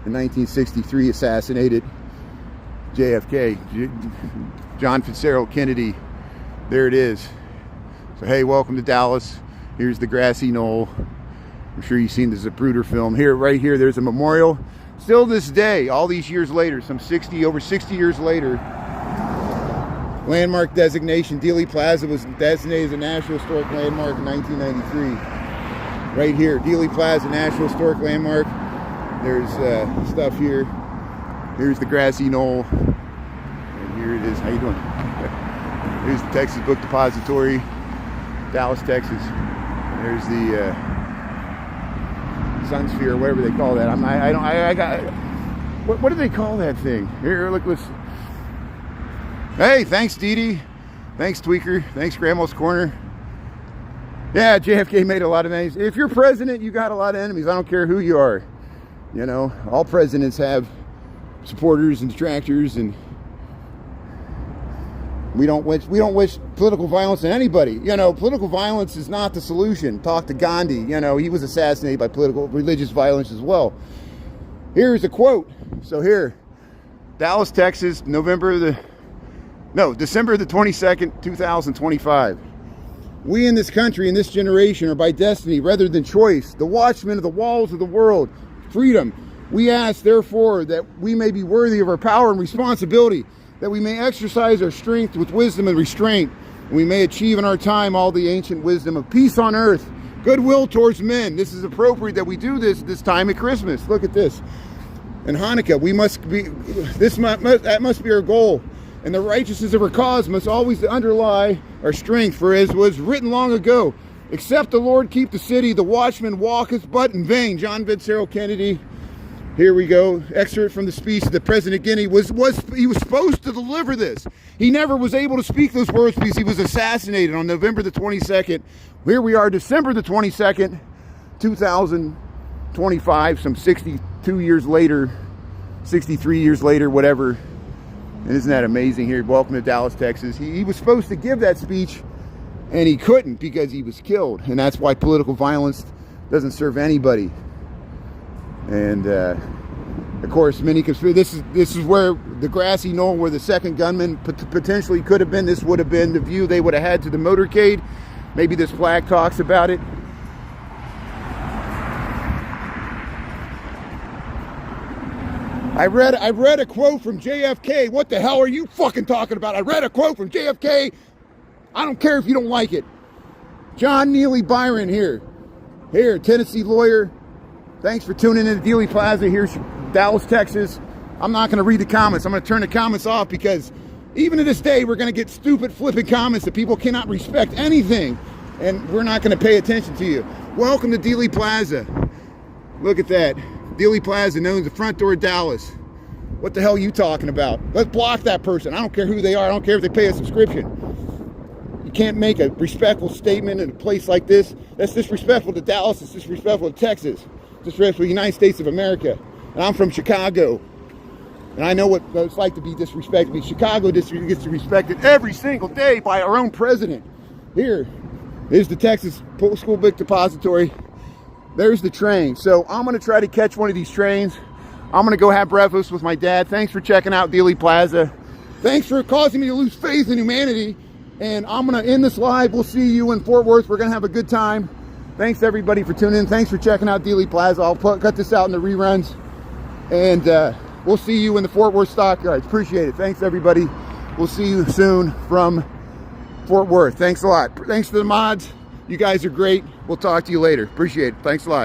in 1963 assassinated JFK, John Fitzgerald Kennedy. There it is. So hey, welcome to Dallas. Here's the grassy knoll. I'm sure you've seen the Zapruder film. Here, right here, there's a memorial. Still this day, all these years later, over 60 years later, landmark designation. Dealey Plaza was designated as a National Historic Landmark in 1993. Right here, Dealey Plaza, National Historic Landmark. There's stuff here. Here's the grassy knoll. And here it is. How you doing? Here's the Texas Book Depository, Dallas, Texas. There's the Sun Sphere, whatever they call that. What do they call that thing? Here, look, let's. Hey, thanks, Dee. Thanks, Tweaker. Thanks, Grandma's Corner. Yeah, JFK made a lot of enemies. If you're president, you got a lot of enemies. I don't care who you are. You know, all presidents have supporters and detractors, and we don't wish political violence on anybody. You know, political violence is not the solution. Talk to Gandhi. You know, he was assassinated by religious violence as well. Here's a quote. So here, Dallas, Texas, December the 22nd, 2025. We in this country, in this generation, are by destiny rather than choice, the watchmen of the walls of the world, freedom. We ask, therefore, that we may be worthy of our power and responsibility, that we may exercise our strength with wisdom and restraint, and we may achieve in our time all the ancient wisdom of peace on earth, goodwill towards men. This is appropriate that we do this time at Christmas. Look at this. And Hanukkah, that must be our goal. And the righteousness of our cause must always underlie our strength. For as was written long ago, except the Lord keep the city, the watchman walketh but in vain. John Fitzgerald Kennedy. Here we go. Excerpt from the speech that President Kennedy he was supposed to deliver this. He never was able to speak those words because he was assassinated on November the 22nd. Here we are, December the 22nd, 2025, some 62 years later, 63 years later, whatever. And isn't that amazing here? Welcome to Dallas, Texas. He was supposed to give that speech, and he couldn't because he was killed. And that's why political violence doesn't serve anybody. And of course, many conspiracy. This is where the grassy knoll, where the second gunman potentially could have been. This would have been the view they would have had to the motorcade. Maybe this plaque talks about it. I read a quote from JFK. What the hell are you fucking talking about? I read a quote from JFK. I don't care if you don't like it. John Neely Byron here, Tennessee lawyer. Thanks for tuning in to Dealey Plaza. Here's Dallas, Texas. I'm not going to read the comments. I'm going to turn the comments off because even to this day, we're going to get stupid flipping comments that people cannot respect anything. And we're not going to pay attention to you. Welcome to Dealey Plaza. Look at that. Dealey Plaza, known as the front door of Dallas. What the hell are you talking about? Let's block that person. I don't care who they are. I don't care if they pay a subscription. You can't make a respectful statement in a place like this. That's disrespectful to Dallas. It's disrespectful to Texas. It's disrespectful to the United States of America. And I'm from Chicago. And I know what it's like to be disrespected. I mean, Chicago gets disrespected every single day by our own president. Here is the Texas School Book Depository. There's the train. So I'm going to try to catch one of these trains. I'm going to go have breakfast with my dad. Thanks for checking out Dealey Plaza. Thanks for causing me to lose faith in humanity. And I'm going to end this live. We'll see you in Fort Worth. We're going to have a good time. Thanks everybody for tuning in. Thanks for checking out Dealey Plaza. I'll cut this out in the reruns. And we'll see you in the Fort Worth Stockyards. Appreciate it. Thanks everybody. We'll see you soon from Fort Worth. Thanks a lot. Thanks to the mods. You guys are great. We'll talk to you later. Appreciate it. Thanks a lot.